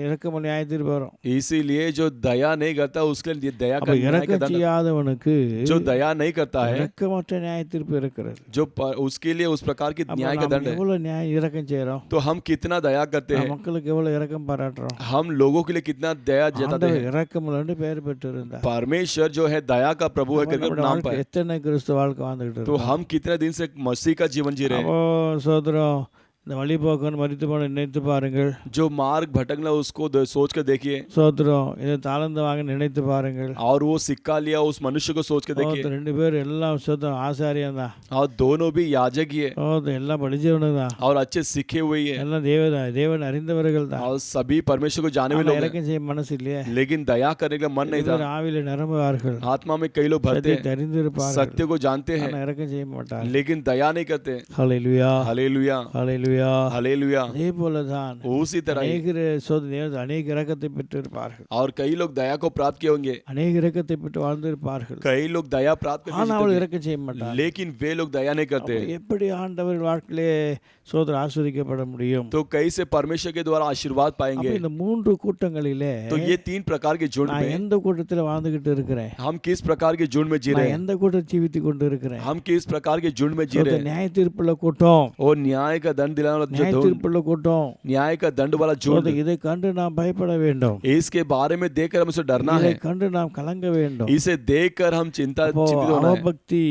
இறக்கம் நியாய தீர்ப்பு வரும். इसीलिए जो दया नहीं करता उसके लिए दया அப்ப का न्याय का இறக்கம் दंड, செய்யாதவனுக்கு जो दया नहीं करता है, இரக்கமற்ற நியாய தீர்ப்பு இருக்கிறது. जो उसके लिए उस प्रकार की அப்ப न्याय का நாம दंड है। எவ்வளவு நியாயம் இரக்கம் செய்றோம். तो हम कितना दया करते हैं, மக்களுக்கு எவ்வளவு இரக்கம் பாராட்டுறோம். हम लोगों के लिए कितना दया जताते ஆண்டவர் हैं। இரக்கமுள்ளன்னு பெயர் பெற்றிருந்தார். परमेश्वर जो है दया का प्रभु है करके நம்முடைய नाम வாழ்க்கை पाए। எத்தனை கிறிஸ்து வாழ்க்கை வாழ்ந்துகிட்டு तो இருக்கோம். हम कितने दिन से मसीह का जीवन जी रहे हैं। அப்போ சோதரம் இந்த வழிபோக்கன் மரித்து போன நினைத்து பாருங்கள். जो मार्ग भटकना उसको सोच कर देखिए। சோதரம் இதை தாளந்து வாங்க நினைத்து பாருங்கள். और वो सिक्का लिया उस मनुष्य को सोच के देखिए। ரெண்டு பேரும் எல்லாம் சோதரம் ஆசாரியம் தான். और दोनों भी याजक ही है எல்லாம் படிச்சவனு தான். और अच्छे सीखे हुए ही है எல்லாம் தேவன் அறிந்தவர்கள் தான். और सभी परमेश्वर को जाने वाले लोग हैं। இரக்கம் செய்ய மனசு இல்லையே. लेकिन दया करने का मन नहीं था। ஆவியில நிரம்புவார்கள். आत्मा में कई लोग भरते हैं, அறிந்திருப்பார்கள். सत्य को जानते हैं, இரக்கம் செய்ய மாட்டார்கள். लेकिन दया नहीं करते। ஹல்லேலூயா हालेलुया ஹல்லேலூயா हालेलुया। அதே போலதான் उसी तरह ही அநேக இரக்கத்தை பெற்று இருப்பார்கள். और कई लोग दया को प्राप्त किए होंगे, அநேக இரக்கத்தை பெற்று வாழ்ந்திருப்பார்கள். कई लोग दया प्राप्त करके ஆனால் जीते இரக்கம் செய்ய மாட்டார்கள். हैं, लेकिन वे लोग दया नहीं करते। எப்படி ஆண்டவர் வாழ்க்கையிலே சோதரர் ஆசீர்வதிக்கப்பட முடியும்? तो कैसे परमेश्वर के द्वारा आशीर्वाद पाएंगे? இந்த மூன்று கூட்டங்களிலே तो ये तीन प्रकार के झुंड நான் में எந்த கூட்டத்தில் வாழ்ந்துகிட்டு இருக்கிறேன்? हम किस प्रकार के झुंड में जी रहे நான் हैं? எந்த கூட்டத்தை ஜீவித்து கொண்டு இருக்கிறேன்? हम किस प्रकार के झुंड में जी रहे हैं? நியாய தீர்ப்புள்ள கூட்டம், और न्याय का दंड दिलाने वाला நியாய जो தீர்ப்புள்ள கூட்டம். न्याय का दंड वाला झुंड, இதை கண்டு நாம் பயப்பட வேண்டும். इसके बारे में देखकर हम उसे डरना இதை है। கண்டு நாம் கலங்க வேண்டும். इसे देखकर हम चिंतित होना है। அவபக்தி,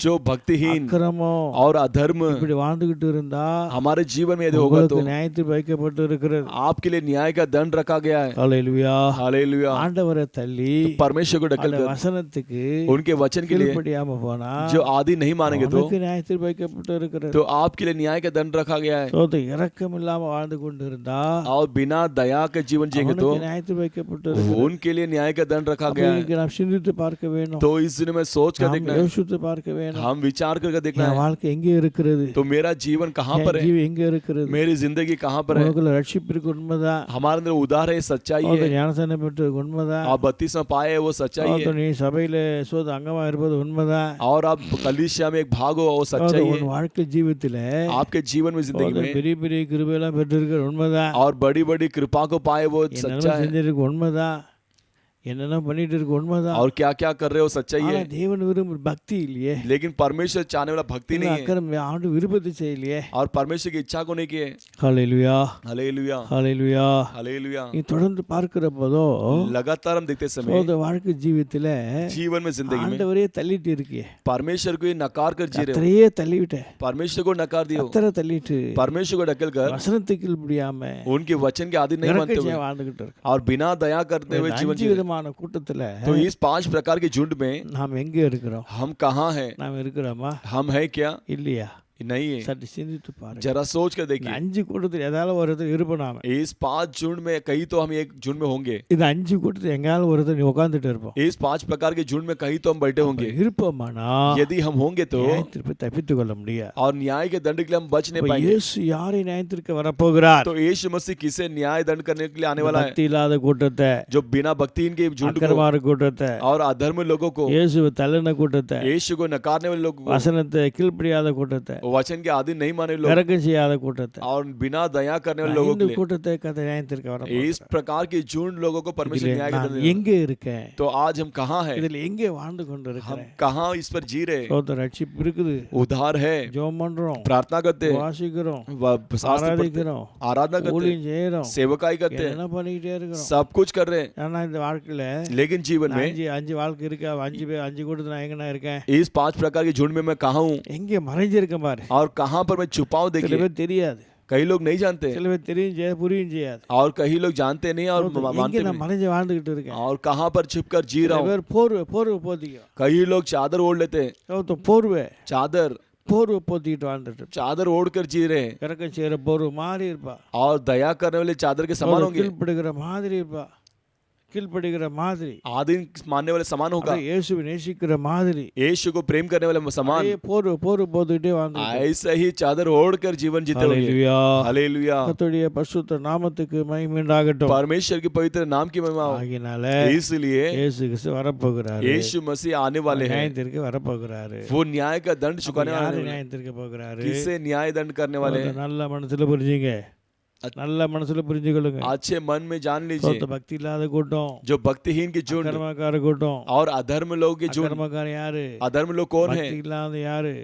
जो भक्तिहीन அக்கிரமம் और अधर्म இப்படி வாழ்ந்துகிட்டு இருந்தா हमारे जीवन में यदि होगा तो உங்களுக்கு நியாயத்தில் வைக்கப்பட்டு இருக்கிறது. आपके लिए न्याय का दंड रखा गया है। ஹல்லேலூயா. हालेलुया। ஆண்டவரை தள்ளி परमेश्वर को ढकल அந்த कर வசனத்துக்கு उनके वचन के लिए கீழ்ப்படியாம போனா जो आदि नहीं मानेंगे तो அவனுக்கு நியாயத்தில் வைக்கப்பட்டு இருக்கிறது. तो आपके लिए न्याय का दंड रखा गया है। இரக்கம் இல்லாம வாழ்ந்து கொண்டு இருந்தா और बिना दया के जीवन जिएंगे तो நியாயத்தில் வைக்கப்பட்டு இருக்கிறது. उनके लिए न्याय का दंड रखा गया है। நாம் சிந்தித்து பார்க்க வேண்டும். तो इस दिन में सोच कर देखना है, யோசித்து பார்க்க வேண்டும். हम विचार करके देखना என் है, வாழ்க்கை எங்கே இருக்கிறது? तो मेरा जीवन कहाँ पर है, ஜீவன் எங்கே இருக்கிறது? मेरी जिंदगी कहाँ पर है। உனக்குள்ள ரட்சிப்பிற்கு உண்மைதான். हमारे अंदर उदार है, सच्चाई है, ஞானஸ்நானம் பெற்றது உண்மைதான். आप बत्तीसवां पाए है, वो सच्चाई है। நீ சபையில அங்கமா இருப்பது உண்மைதான். और आप कलीसिया में एक भाग हो, वो सच्चाई है। உன் வாழ்க்கை ஜீவித்துல आपके जीवन में जिंदगी में பெரிய பெரிய கிருபையெல்லாம் பெற்றிருக்கிற உண்மைதான். और बड़ी बड़ी कृपा को पाए वो सच्चा है। செஞ்சிருக்க உண்மைதான். என்னென்ன பண்ணிட்டு இருக்க உண்மைதான். और क्या क्या कर रहे हो सच्चाई है। தேவன் விரும்பும் பக்தி இல்லையே. लेकिन परमेश्वर चाहने वाला भक्ति नहीं है, அக்கிரமம் ஆண்டு விருப்பத்தை செய்யலையே. और परमेश्वर की इच्छा को नहीं किए। ஹல்லேலூயா हालेलुया ஹல்லேலூயா. हालेलुया। நீ தொடர்ந்து பார்க்கிற போதோ लगातार हम देखते समय வாழ்க்கை ஜீவித்துல जीवन में जिंदगी में ஆண்டவரே தள்ளிட்டு இருக்கியே. परमेश्वर को नकार कर जी रहे हो, கர்த்தரையே தள்ளிவிட்ட. परमेश्वर को नकार दियो, கர்த்தரை தள்ளிட்டு परमेश्वर को ढकल कर வசனத்துக்கு கீழ்ப்படியாம उनके वचन के आदि नहीं मानते हुए வாழ்ந்துகிட்டு இருக்க. और बिना दया करते हुए जीवन जी रहे। விதமான கூட்டத்துல तो इस 5 प्रकार के झुंड में நாம் எங்க இருக்கிறோம்? हम कहाँ हैं? நாம் இருக்கிறோமா हम हैं क्या? இல்லையா? नहीं है। சற்று சிந்தித்து பாருங்க. जरा सोच कर देखिए, 5 கூட்டத்தில் ஏதாவது ஒருத்தர் இருப்போம் நாம. इस 5 झुंड में कहीं तो हम एक झुंड में होंगे। இந்த 5 கூட்டத்தில் எங்காவது ஒருத்தர் நீ உட்கார்ந்துட்டு இருப்போம். इस 5 प्रकार के झुंड में कहीं तो हम बैठे होंगे। இருப்போமானா यदि हम होंगे तो நியாயத்திற்கு தப்பித்துக் கொள்ள முடியாது. और न्याय के दंड के लिए हम बच नहीं पाएंगे। இயேசு யாரை நியாயத்திற்கு வரப்போகிறார்? तो यीशु मसीह किसे न्याय दंड करने के लिए आने वाला है? பக்தி இல்லாத கூட்டத்தை, जो बिना भक्तिहीन के झुंड को அக்கிரமமான கூட்டத்தை, और अधर्म लोगों को, இயேசுவை தள்ளின கூட்டத்தை, यीशु को नकारने वाले लोगों को, வசனத்தை கீழ்ப்படியாத கூட்டத்தை, वचन के आदि नहीं माने लोग இரக்கம் செய்யாத கூட்டத்தை, और बिना दया करने वाले लोगों के இந்த लिए கூட்டத்தை கர்த்தர் நியாயத்திற்கு इस வரப்போகிறார். प्रकार के झुंड लोगों को परमेश्वर न्याय நான் करने। எங்கே இருக்கேன்? तो आज हम कहाँ हैं? இதில் எங்கே வாழ்ந்து கொண்டு हम இருக்கிறேன்? कहाँ इस पर जी रहे? சோதர ரட்சிப்பு இருக்குது, उधार है, ஜெபம் பண்றோம், प्रार्थना करते हैं, வாசிக்கிறோம், शास्त्र पढ़ते हैं, ஆராதிக்கிறோம், आराधना करते हैं, ஊழியம் செய்யறோம், सेवकाई करते हैं, என்ன பண்ணிக்கிட்டே இருக்கிறோம். सब कुछ कर रहे हैं। ஆனா இந்த வாழ்க்கையில लेकिन जीवन में அஞ்சு வாழ்க்கை இருக்கா? 5 கூட்டத்தில் நான் எங்கனா இருக்கேன்? इस 5 प्रकार के झुंड में मैं कहाँ हूँ எங்கே மறைஞ்சிருக்கேன் பாரு. और कहाँ पर मैं छुपाऊं? சில देखिए, பேர் தெரியாது, कई लोग नहीं जानते சில பேர் தெரியும் புரியும் செய்யாது. और कई लोग जानते नहीं और எங்கே मानते நான் नहीं। மறைஞ்சு வாழ்ந்துகிட்டு இருக்கேன்? और कहाँ पर छिप कर जी சில रहा हूँ। பேர் போர்வை போத்திக்கும். कई लोग चादर ओढ़ लेते हैं, போர்வை चादर போத்திக்கிட்டு வாழ்ந்துட்டு चादर ओढ़ कर जी रहे हैं இறக்கம் செய்யற போர்வை மாதிரி இருப்பா, और दया करने वाले चादर के समान होंगे। கீழ்ப்படுகிற மாதிரி இருப்பா, கீழ்ப்படுகிற மாதிரி, आदि मानने वाले समान होगा, அப்படியே இயேசுவை நேசிக்கிற மாதிரி, यीशु को प्रेम करने वाले समान, அப்படியே போர் போட்டுக்கிட்டே வாழ்ந்து ऐसा ही चादर ओढ़कर जीवन जीते होंगे। ஹalleluya. हालेलुया, கர்த்தருடைய பரிசுத்த நாமத்துக்கு மகிமை உண்டாகட்டும். परमेश्वर के पवित्र नाम की महिमा हो। ஆகினால इसलिए இயேசு கிறிஸ்து வரப்போகிறாரு, यीशु मसीह आने वाले हैं, நியாயத்திற்கு வரப்போகிறாரு. वो न्याय का दंड चुकाने யாரு वाले हैं। நியாயத்திற்கு போகிறாரு? किसे न्याय दंड करने वाले அதை हैं? நல்ல மனசுல புரிஞ்சுங்க, நல்ல மனசுல புரிஞ்சுக்கொள்ளுங்க. अच्छे मन में जान लीजिए, சொந்த பக்தி இல்லாத கூட்டம், जो भक्तिहीन की झुंड அக்கிரமக்கார கூட்டம். और अधर्म लोग की झुंड। அக்கிரமக்காரன் யாரு? अधर्म लोग कौन है? பக்தி இல்லாத யாரு?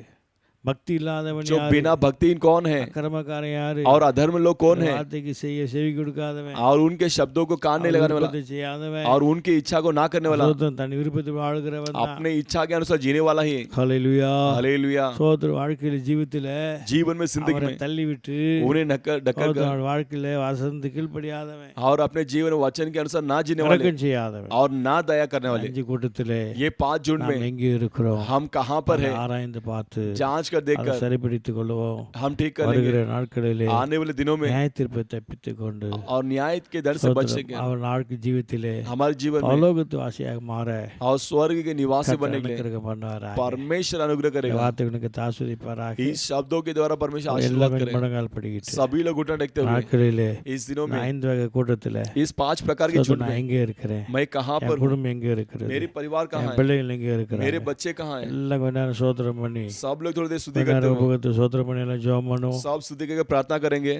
பக்தி இல்லாதவன் जो யாரு? बिना भक्तिहीन कौन है? அக்கிரமக்காரன் யாரு? और अधर्म लोग कौन है? வார்த்தைக்கு செய்ய செவி கொடுக்காதவன், और उनके शब्दों को कान नहीं लगाने वाला, விருப்பத்தை செய்யாதவன், और उनकी इच्छा को ना करने वाला, சோதரன் தன் விருப்பத்தை வாழ்கிறவன் தான். अपने इच्छा के अनुसार जीने वाला ही। ஹalleluya. हालेलुया, சோதர வாழ்க்கையில ஜீவித்துல जीवन में जिंदगी அவரை में தள்ளி விட்டு उन्हें ढकर சோதர வாழ்க்கையில வசந்து கீழ்ப்படியாதவன், और अपने जीवन वचन के अनुसार ना जीने वाले இரக்கம் செய்யாதவன், और ना दया करने वाले, அஞ்சு கூட்டத்திலே ये 5 झुंड நாம் में எங்கே இருக்கிறோம்? हम कहाँ पर है? ஆராய்ந்து பார்த்து जांच कर அதை देखकर சரிப்படுத்திக் கொள்வோம். हम ठीक कर வருகிற लेंगे। நாட்களிலே आने वाले दिनों में நியாய தீர்ப்பை தப்பித்துக் கொண்டு और न्याय के दर से बच सके, அவர் நாட்கு ஜீவித்திலே हमारे जीवन में பரலோகத்து வாசியாக மாற और स्वर्ग के निवासी बनने के लिए அனுக்கிரகம் பண்ணுவாராக. परमेश्वर अनुग्रह करेगा। வார்த்தைகளுக்கு தாசுரிப்பாராக. इस शब्दों के द्वारा परमेश्वर आशीर्वाद எல்லாமே करेगा। மடங்கால் படிக்கிட்டு सभी लोग घुटना टेकते हुए நாட்களிலே इस दिनों में 5 வகை கூட்டத்திலே इस 5 प्रकार के झुंड நான் में எங்கே இருக்கிறேன்? मैं कहाँ என் पर हूँ, குடும்பம் எங்கே இருக்கிறது? मेरी परिवार என் कहाँ है, பிள்ளைகள் எங்கே இருக்கிறாங்க? मेरे बच्चे कहाँ हैं। எல்லாம் கொஞ்ச நேரம் சோத்திரம் பண்ணி सब लोग थोड़ी देर स्तुति கொஞ்ச करते நேரம் हुए உபகத்து சோத்திரம் பண்ணி எல்லாம் ஜெபம் பண்ணுவோம். सब स्तुति करके प्रार्थना करेंगे।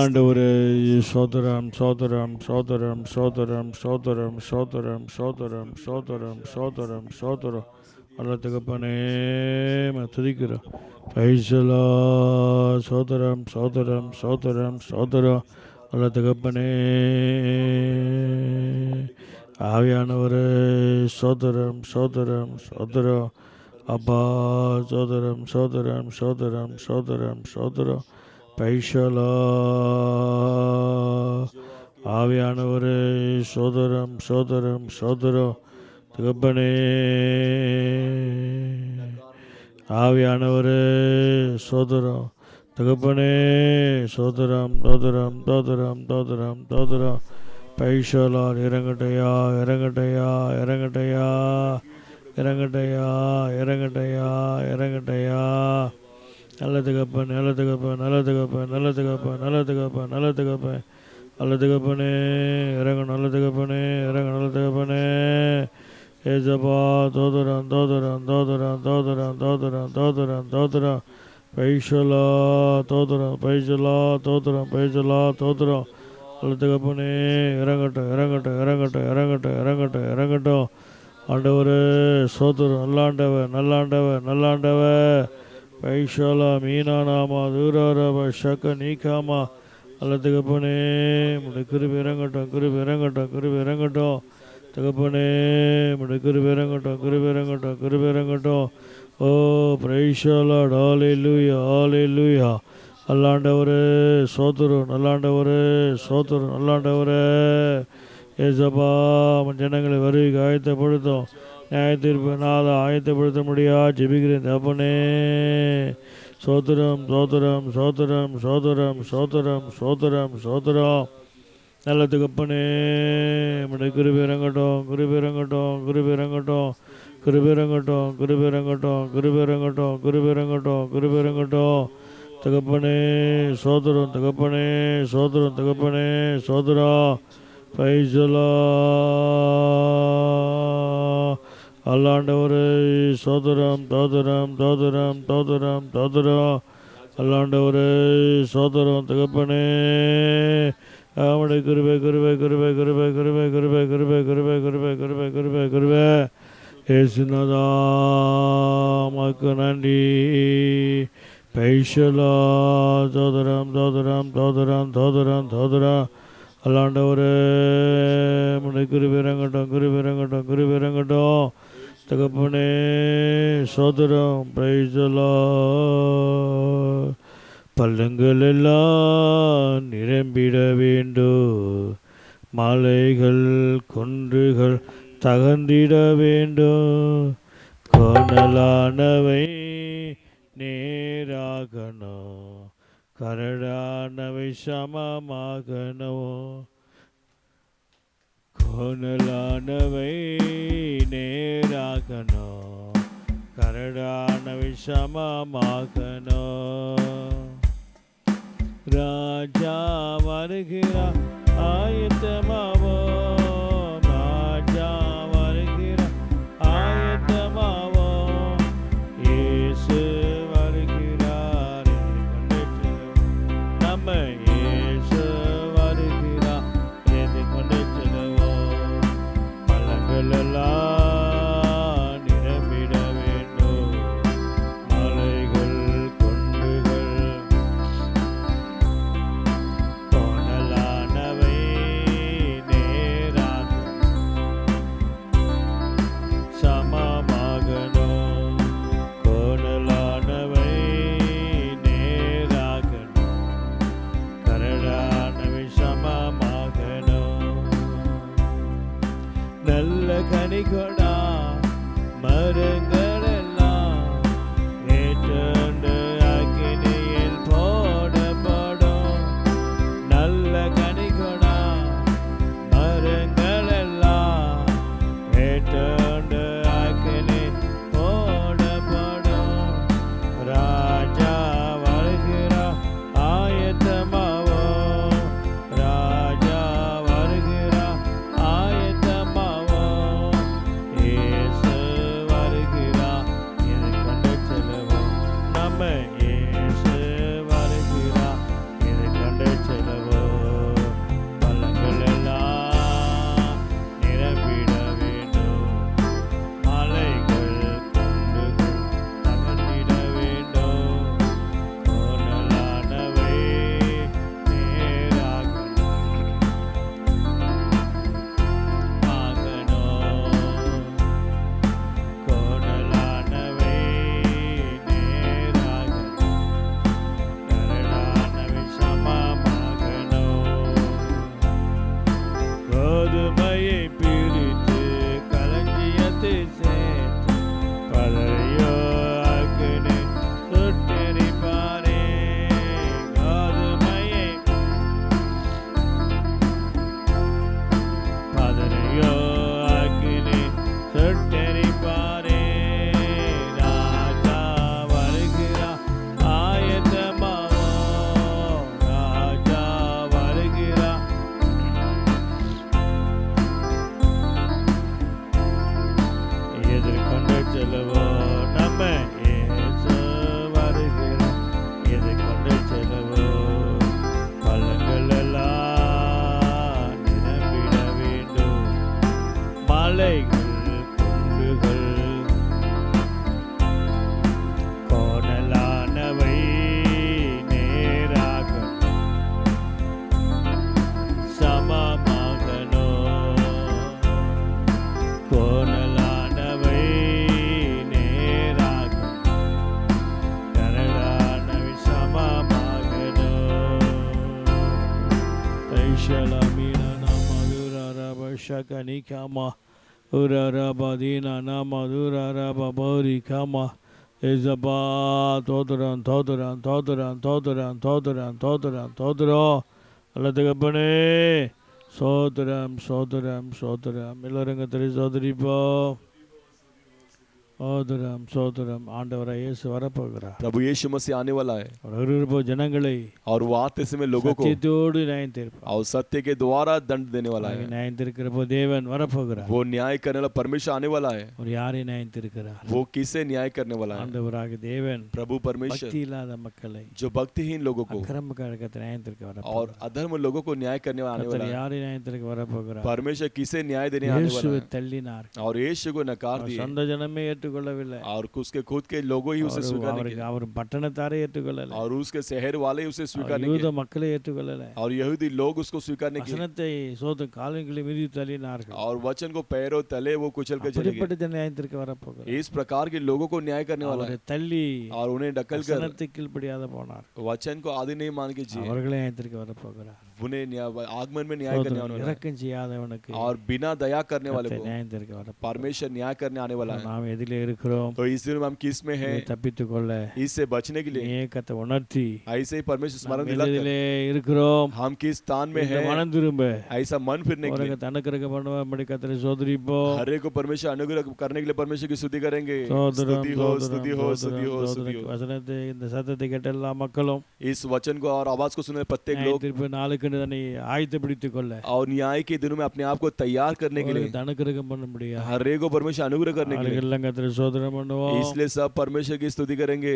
ஆண்டவரே, சோத்திரம் சோத்திரம் சோத்திரம் சோத்திரம் சோத்திரம் சோத்திரம் சோத்திரம் சோத்திரம் சோத்திரம் சோத்திரம் அல்ல தகப்பனே துதிக்கிறோம். பைசலா சோத்திரம் சோத்திரம் சோத்திரம் சோத்திரம் அல்ல தகப்பனே. ஆவியானவரே சோத்திரம் சோத்திரம் சோத்திரம் அப்பா, சோத்திரம் சோத்திரம் சோத்திரம் சோத்திரம் சோத்திரம் பைசலா. ஆவியானவரே சோதரம் சோதரம் சோதரம் தகப்பனே. ஆவியானவரே சோதரம் தகப்பனே. சோதரம் தோதரம் தோதரம் தோதரம் தோதரம் பைசலா. இறங்கட்டையா இறங்கட்டையா இறங்கட்டையா இறங்கட்டையா இறங்கட்டையா இறங்கட்டையா. நல்ல தகப்பன் நல்ல தகப்பன் நல்ல தகப்பன் நல்ல தகப்பன் நல்ல தகப்பன் நல்ல தகப்பன் நல்ல தகப்பனே இறங்க. நல்ல தகப்பனே இறங்க. நல்ல தகப்பனே ஏசப்பா. தோதரம் தோதரம் தோதரம் தோதரம் தோதரம் தோதரம் தோதரம் பைசலா. தோதரம் பைசலா தோதரம் பைசலா தோதரம். நல்ல தகப்பனே இறங்கட்டும் இறங்கட்டும் இறங்கட்டும் இறங்கட்டும் இறங்கட்டும் இறங்கட்டும். ஆண்டவரே சோதரம். நல்லாண்டவர் நல்லாண்டவர் நல்லாண்டவர் பைஷாலா மீனானாமா தூராரப ஷக்க நீக்காமா. அல்ல தகப்பனே முடி கிருபி இறங்கட்டும் கிருபி இறங்கட்டும் கிருபி இறங்கட்டும் தகப்பனே. முடி கிருபி இறங்கட்டும் கிருபி இறங்கட்டும் கிருபி இறங்கட்டும். ஓ பிரைஷாலா. ஹல்லேலூயா ஹல்லேலூயா. அல்லாண்டவரே சோத்திரம் நல்லாண்டவரே சோத்திரம் நல்லாண்டவரே. ஏசப்பா ஜனங்களை வருகை ஆயத்தப்படுத்தும். நியாய தீர்ப்பு நாள ஆயத்தப்படுத்த முடியா ஜெபிக்கிறேன் தகப்பனே. சோத்திரம் சோத்திரம் சோத்திரம் சோத்திரம் சோத்திரம் சோத்திரம் சோத்திரம் நல்ல தகப்பனே. நம்முடைய கிருபை இறங்கட்டும் கிருபை இறங்கட்டும் கிருபை இறங்கட்டும் கிருபை இறங்கட்டும் கிருபை இறங்கட்டும் கிருபை இறங்கட்டும் கிருபை இறங்கட்டும் கிருபை இறங்கட்டும் தகப்பனே. சோத்திரம் தகப்பனே சோத்திரம் தகப்பனே சோத்திரம் பைசலா. அல்லாண்டவரே சோதரம் தோதரம் தோதரம் தோதரம் தோதரம் அல்லாண்டவரே சோதரம் தகப்பனே. அவனுடைய கிருபை கிருபை கிருபை கிருபை கிருபை கிருபை கிருபை கிருபை கிருபை கிருபை கிருபை கிருபை ஏசுநாதா மக்கு நன்றி. பைசலா. தோதரம் தோதரம் தோதரம் தோதரம் தோதரம் அல்லாண்டவரே முனை கிருபை இறங்கட்டும் கிருபை இறங்கட்டும் கிருபை இறங்கட்டும் தகப்பனே. சோதரம் பிரைசலா. பள்ளங்கள் எல்லாம் நிரம்பிட வேண்டும், மலைகள் குன்றுகள் தகர்ந்திட வேண்டும், கோணலானவை நேராகணும், கரடானவை சமமாகணும். கோணலானவை நேராகணும், கரடானவை சமமாகணும். ராஜா வருகிறார் ஆயத்தமாவோம், ராஜா வருகிறார் ஆயத்தமாவோம். இயேசு வருகிறார் நம்ம இயேசு வருகிறார் எதிர்கொண்டு செல்வோம். பழங்கள் எல்லாம் நிரம்பிட வேண்டும், மலைகள் கொண்டுகள் கோணலானவை நேராக சமமாகணும், கோணலானவை நேராகணும், கரடானவை சமமாகணும். நல்ல கனிகொடா மரங்கள் எல்லாம் ஏற்றுண்டு அக்கினியில் போடப்படும். நல்ல கனிகொடா மரங்கள் எல்லாம் ஏற்றுண்டு அக்கினி போடப்படும். ராஜா வருகிறார் ஆயத்தமாவோம், ராஜா வருகிறார் ஆயத்தமாவோம். இயேசு வருகிறார் எதிர்கொண்டு செல்வோம், நம்ம இயேசு வருகிறார் எதிர்கொண்டு செல்வோம். பழங்கள் எல்லாம் நிரம்பிட வேண்டும், மலைகள் குன்றுகள் தகர்ந்திட வேண்டும். கோணலானவை நேராகணும், கோணலானவை நேராகணும், கரடானவை சமமாகணும். கோதுமையை பிரித்து களஞ்சியத்தை சேர்த்து பழையோ அக்கினி சுட்டெரிப்பாரே. கோதுமையை பதறையோ அக்கினி சுட்டெரிப்பாரே. ராஜா வருகிறார் ஆயத்தமாவோம், ராஜா வருகிறார் எதிர்கொண்டு செல்வோம், நம்ம இயேசு வருகிறார் எதிர்கொண்டு செல்வோம். பழங்கள் எல்லாம் நிரம்பிட வேண்டும், மலைகள் குன்றுகள் கோணலானவை நேராகணும், சமமாகணும். கோணலானவை நேராகணும், கரடானவை சமமாகணும். தைஷலமீனா மதுரரப ஷகனிகமா உரரபதீனா மதுரரபரிகமா. இசபா தோதுரம் தோதுரம் தோதுரம் தோதுரம் தோதுரம் தோதுரம் தோதுரம். அல்ல தகப்பனே சோதரம் சோதரம் சோதரம். எல்லாருங்க தெரி சோதரிப்போ சோதரம் சோதரம். ஆண்டவராய் இயேசு வரப்போகிறார். प्रभु यीशु मसीह आने वाला है வருகிறப்போ ஜனங்களை और वो आते समय लोगों को சத்தியத்தோடு நியாயம் தீர்ப்பார். और सत्य के द्वारा दंड देने वाला है. நியாயம் தீர்க்கிறப்போ தேவன் வரப்போகிறார். वो न्याय करने वाला परमेश्वर आने वाला है. ஒரு யாரை நியாயம் தீர்க்கிறார்? वो किसे न्याय करने वाला है? ஆண்டவராக தேவன் प्रभु परमेश्वर பக்தி இல்லாத மக்களை, जो भक्तिहीन लोगों को அக்கிரம கழகத்தை நியாயம் தீர்க்க और வரப்போகிறார். अधर्म लोगों को न्याय करने आने वाला है. யாரை நியாயம் தீர்க்க வரப்போகிறார்? परमेश्वर किसे न्याय देने आने वाला இயேசுவை है? தள்ளினார். और यीशु को नकार दिए சொந்த ஜனமே ஏற்றுக்கொள்ளவில்லை. और उसके खुद के लोगों ही उसे स्वीकार नहीं किया அவர் பட்டணத்தாரே ஏற்றுக்கொள்ளல. और उसके शहर वाले उसे स्वीकार नहीं யூத किया மக்களை ஏற்றுக்கொள்ளல. और यहूदी लोग उसको स्वीकार नहीं किया வசனத்தை சோத காலங்களை மீறி தள்ளினார்கள். और वचन को पैरों तले वो कुचल कर चले गए. அப்படிப்பட்ட நியாயம் தீர்க்க வரப்போகிறார். इस प्रकार के लोगों को न्याय करने वाला அவரை है தள்ளி और उन्हें ढकल कर வசனத்தை கீழ்ப்படியாத போனார். वचन को आदि नहीं मान के जिए அவர்களே நியாயம் தீர்க்க வரப்போகிறார். उन्हें आगमन में न्याय करने आने वाला है இறக்கம் செய்யாதவனுக்கு और बिना दया करने वाले கர்த்தர் को நியாயம் தீர்க்க வரப்போகிறார். परमेश्वर न्याय करने आने वाला है। நாம் எதிலே இருக்கிறோம்? तो इस दिन में हम किस में हैं? இதை தப்பித்துக் கொள்ள इससे बचने के लिए ஏக்கத்தை உணர்த்தி ऐसे ही परमेश्वर स्मरण நாம் दिलाकर எதிலே இருக்கிறோம் हम किस स्थान में இந்த हैं மனம் திரும்ப ऐसा मन फिरने के लिए உலகத்தை அனுக்கிரக பண்ணும்படி கர்த்தரை சோதரிப்போம். हर एक को परमेश्वर अनुग्रह करने के लिए परमेश्वर की स्तुति करेंगे। சோதரம் स्तुति हो स्तुति हो स्तुति हो स्तुति சோதரம் हो। வசனத்தை இந்த சத்தத்தை கேட்ட எல்லா மக்களும் इस वचन को और आवाज को सुने प्रत्येक நியாய लोग தீர்ப்பு நாளுக்கு தன்னை ஆயத்தப்படுத்திக் கொள்ள और न्याय के दिनों में अपने आप को तैयार करने के लिए உலகத்தை அனுக்கிரகம் பண்ண முடியாது. हर एक को परमेश्वर अनुग्रह करने के लिए எல்லாம் கர்த்தரை சோதரம் பண்ணுவோம். इसलिए सब परमेश्वर की स्तुति करेंगे।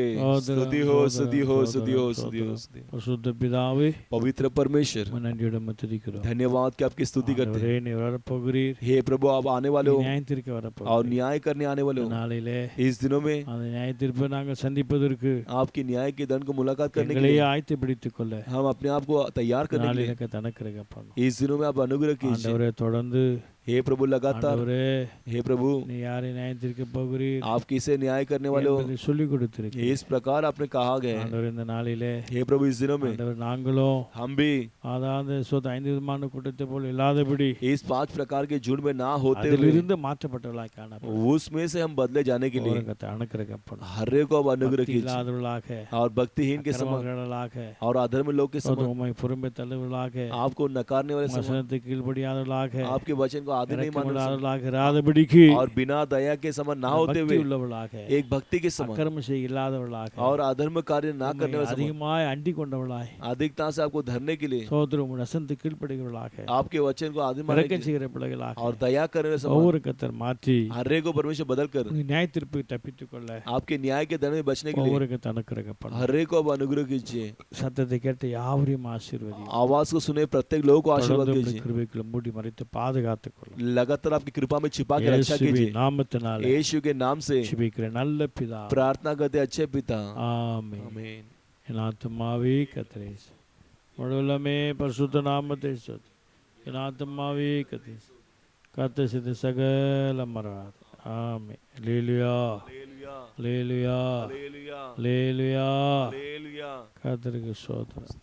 स्तुति हो स्तुति हो स्तुति हो स्तुति हो स्तुति हो। பரிசுத்த பிதாவே पवित्र परमेश्वर நன்றியுடன் துதிக்கிறோம். धन्यवाद कि आपकी स्तुति करते हैं। ஆண்டவரே, நீர் வரப்போகிறீர். हे प्रभु आप आने वाले हो நியாயம் தீர்க்க और வரப்போகிறீர். न्याय करने आने वाले हो। நாளிலே इस दिनों में அந்த நியாய தீர்ப்பை நாங்கள் சந்திப்பதற்கு आपकी न्याय के दंड को मुलाकात करने के எங்களையே लिए ஆயத்தப்படுத்திக் கொள்ள हम अपने आप को तैयार करने के लिए நாளிலே தனக்கிரகம் பண்ணும். इस दिनों में आप अनुग्रह कीजिए। ஆண்டவரே, தொடர்ந்து हे प्रभु लगातार ஆண்டவரே, हे प्रभु நீ யாரை நியாயம் தீர்க்க போகிறீர் आप किसे न्याय करने वाले हो என்பதை சொல்லிக் கொடுத்திருக்கிறீர். इस प्रकार आपने कहा गया है। ஆண்டவரே, இந்த நாளிலே हे प्रभु इस दिनों में ஆண்டவர் நாங்களும் हम भी அதாவது ஐந்து விதமான கூட்டத்தை போல் இல்லாதபடி इस 5 प्रकार के झुंड में ना होते हुए அதிலிருந்து மாற்றப்பட்டவர்களாய் காணப்படும். उसमें से हम बदले जाने के लिए அனுக்கிரகம் பண்ணும். हर एक को आप अनुग्रह कीजिए இல்லாதவர்களாக और भक्तिहीन के समान அக்கிரமக்காரர்களாக और अधर्म लोग के समान உம்மை புறம்பே தள்ளுவர்களாக आपको नकारने वाले समान வசனத்துக்கு கீழ்ப்படியாதவர்களாக आपके वचन को आदर नहीं मानने वाले இரக்கமில்லாதவர்களாக இராதபடிக்கு समान और बिना दया के समान ना होते பக்தி हुए உள்ளவர்களாக एक भक्ति के समान அக்கிரம செய்ய இல்லாதவர்களாக और अधर्म कार्य ना करने वाले समान அதிகமாய் அண்டி கொண்டவர்களாய் अधिकता से आपको धरने के लिए சோதரம் வசனத்துக்கு கீழ்ப்படுகிறவர்களாக आपके वचन को आदर मानने के இரக்கம் लिए செய்கிற பிள்ளைகளாக और दया करने वाले समान ஒவ்வொரு கத்தர் மாற்றி हर एक को परमेश्वर बदल कर நியாய தீர்ப்பு தப்பித்துக் கொள்ள आपके न्याय के दंड में बचने के लिए ஒவ்வொரு கத்தர் அனுக்கிரகம் பண்ணும். हर एक को आप अनुग्रह कीजिए। சத்தத்தை கேட்டு யாவரையும் ஆசீர்வதி. आवाज को सुने प्रत्येक लोगों को आशीर्वाद कीजिए। கிருபைக்குள்ள மூடி மறைத்து பாதுகாத்துக் கொள்ளும். लगातार आपकी कृपा में छिपा के रक्षा कीजिए। நாமத்தினால यीशु के नाम से ஜெபிக்கிற நல்ல பிதா. प्रार्थना करते अच्छे पिता ஆமென். आमीन। என் ஆத்துமாவே கர்த்தரை முழுவதுமே பரிசுத்த நாமத்தை ஸ்தோத்திரி. என் ஆத்துமாவே கர்த்தரை கர்த்தர் செய்த சகல மரணம். ஆமென். அல்லேலூயா அல்லேலூயா அல்லேலூயா கர்த்தருக்கு ஸ்தோத்திரம்.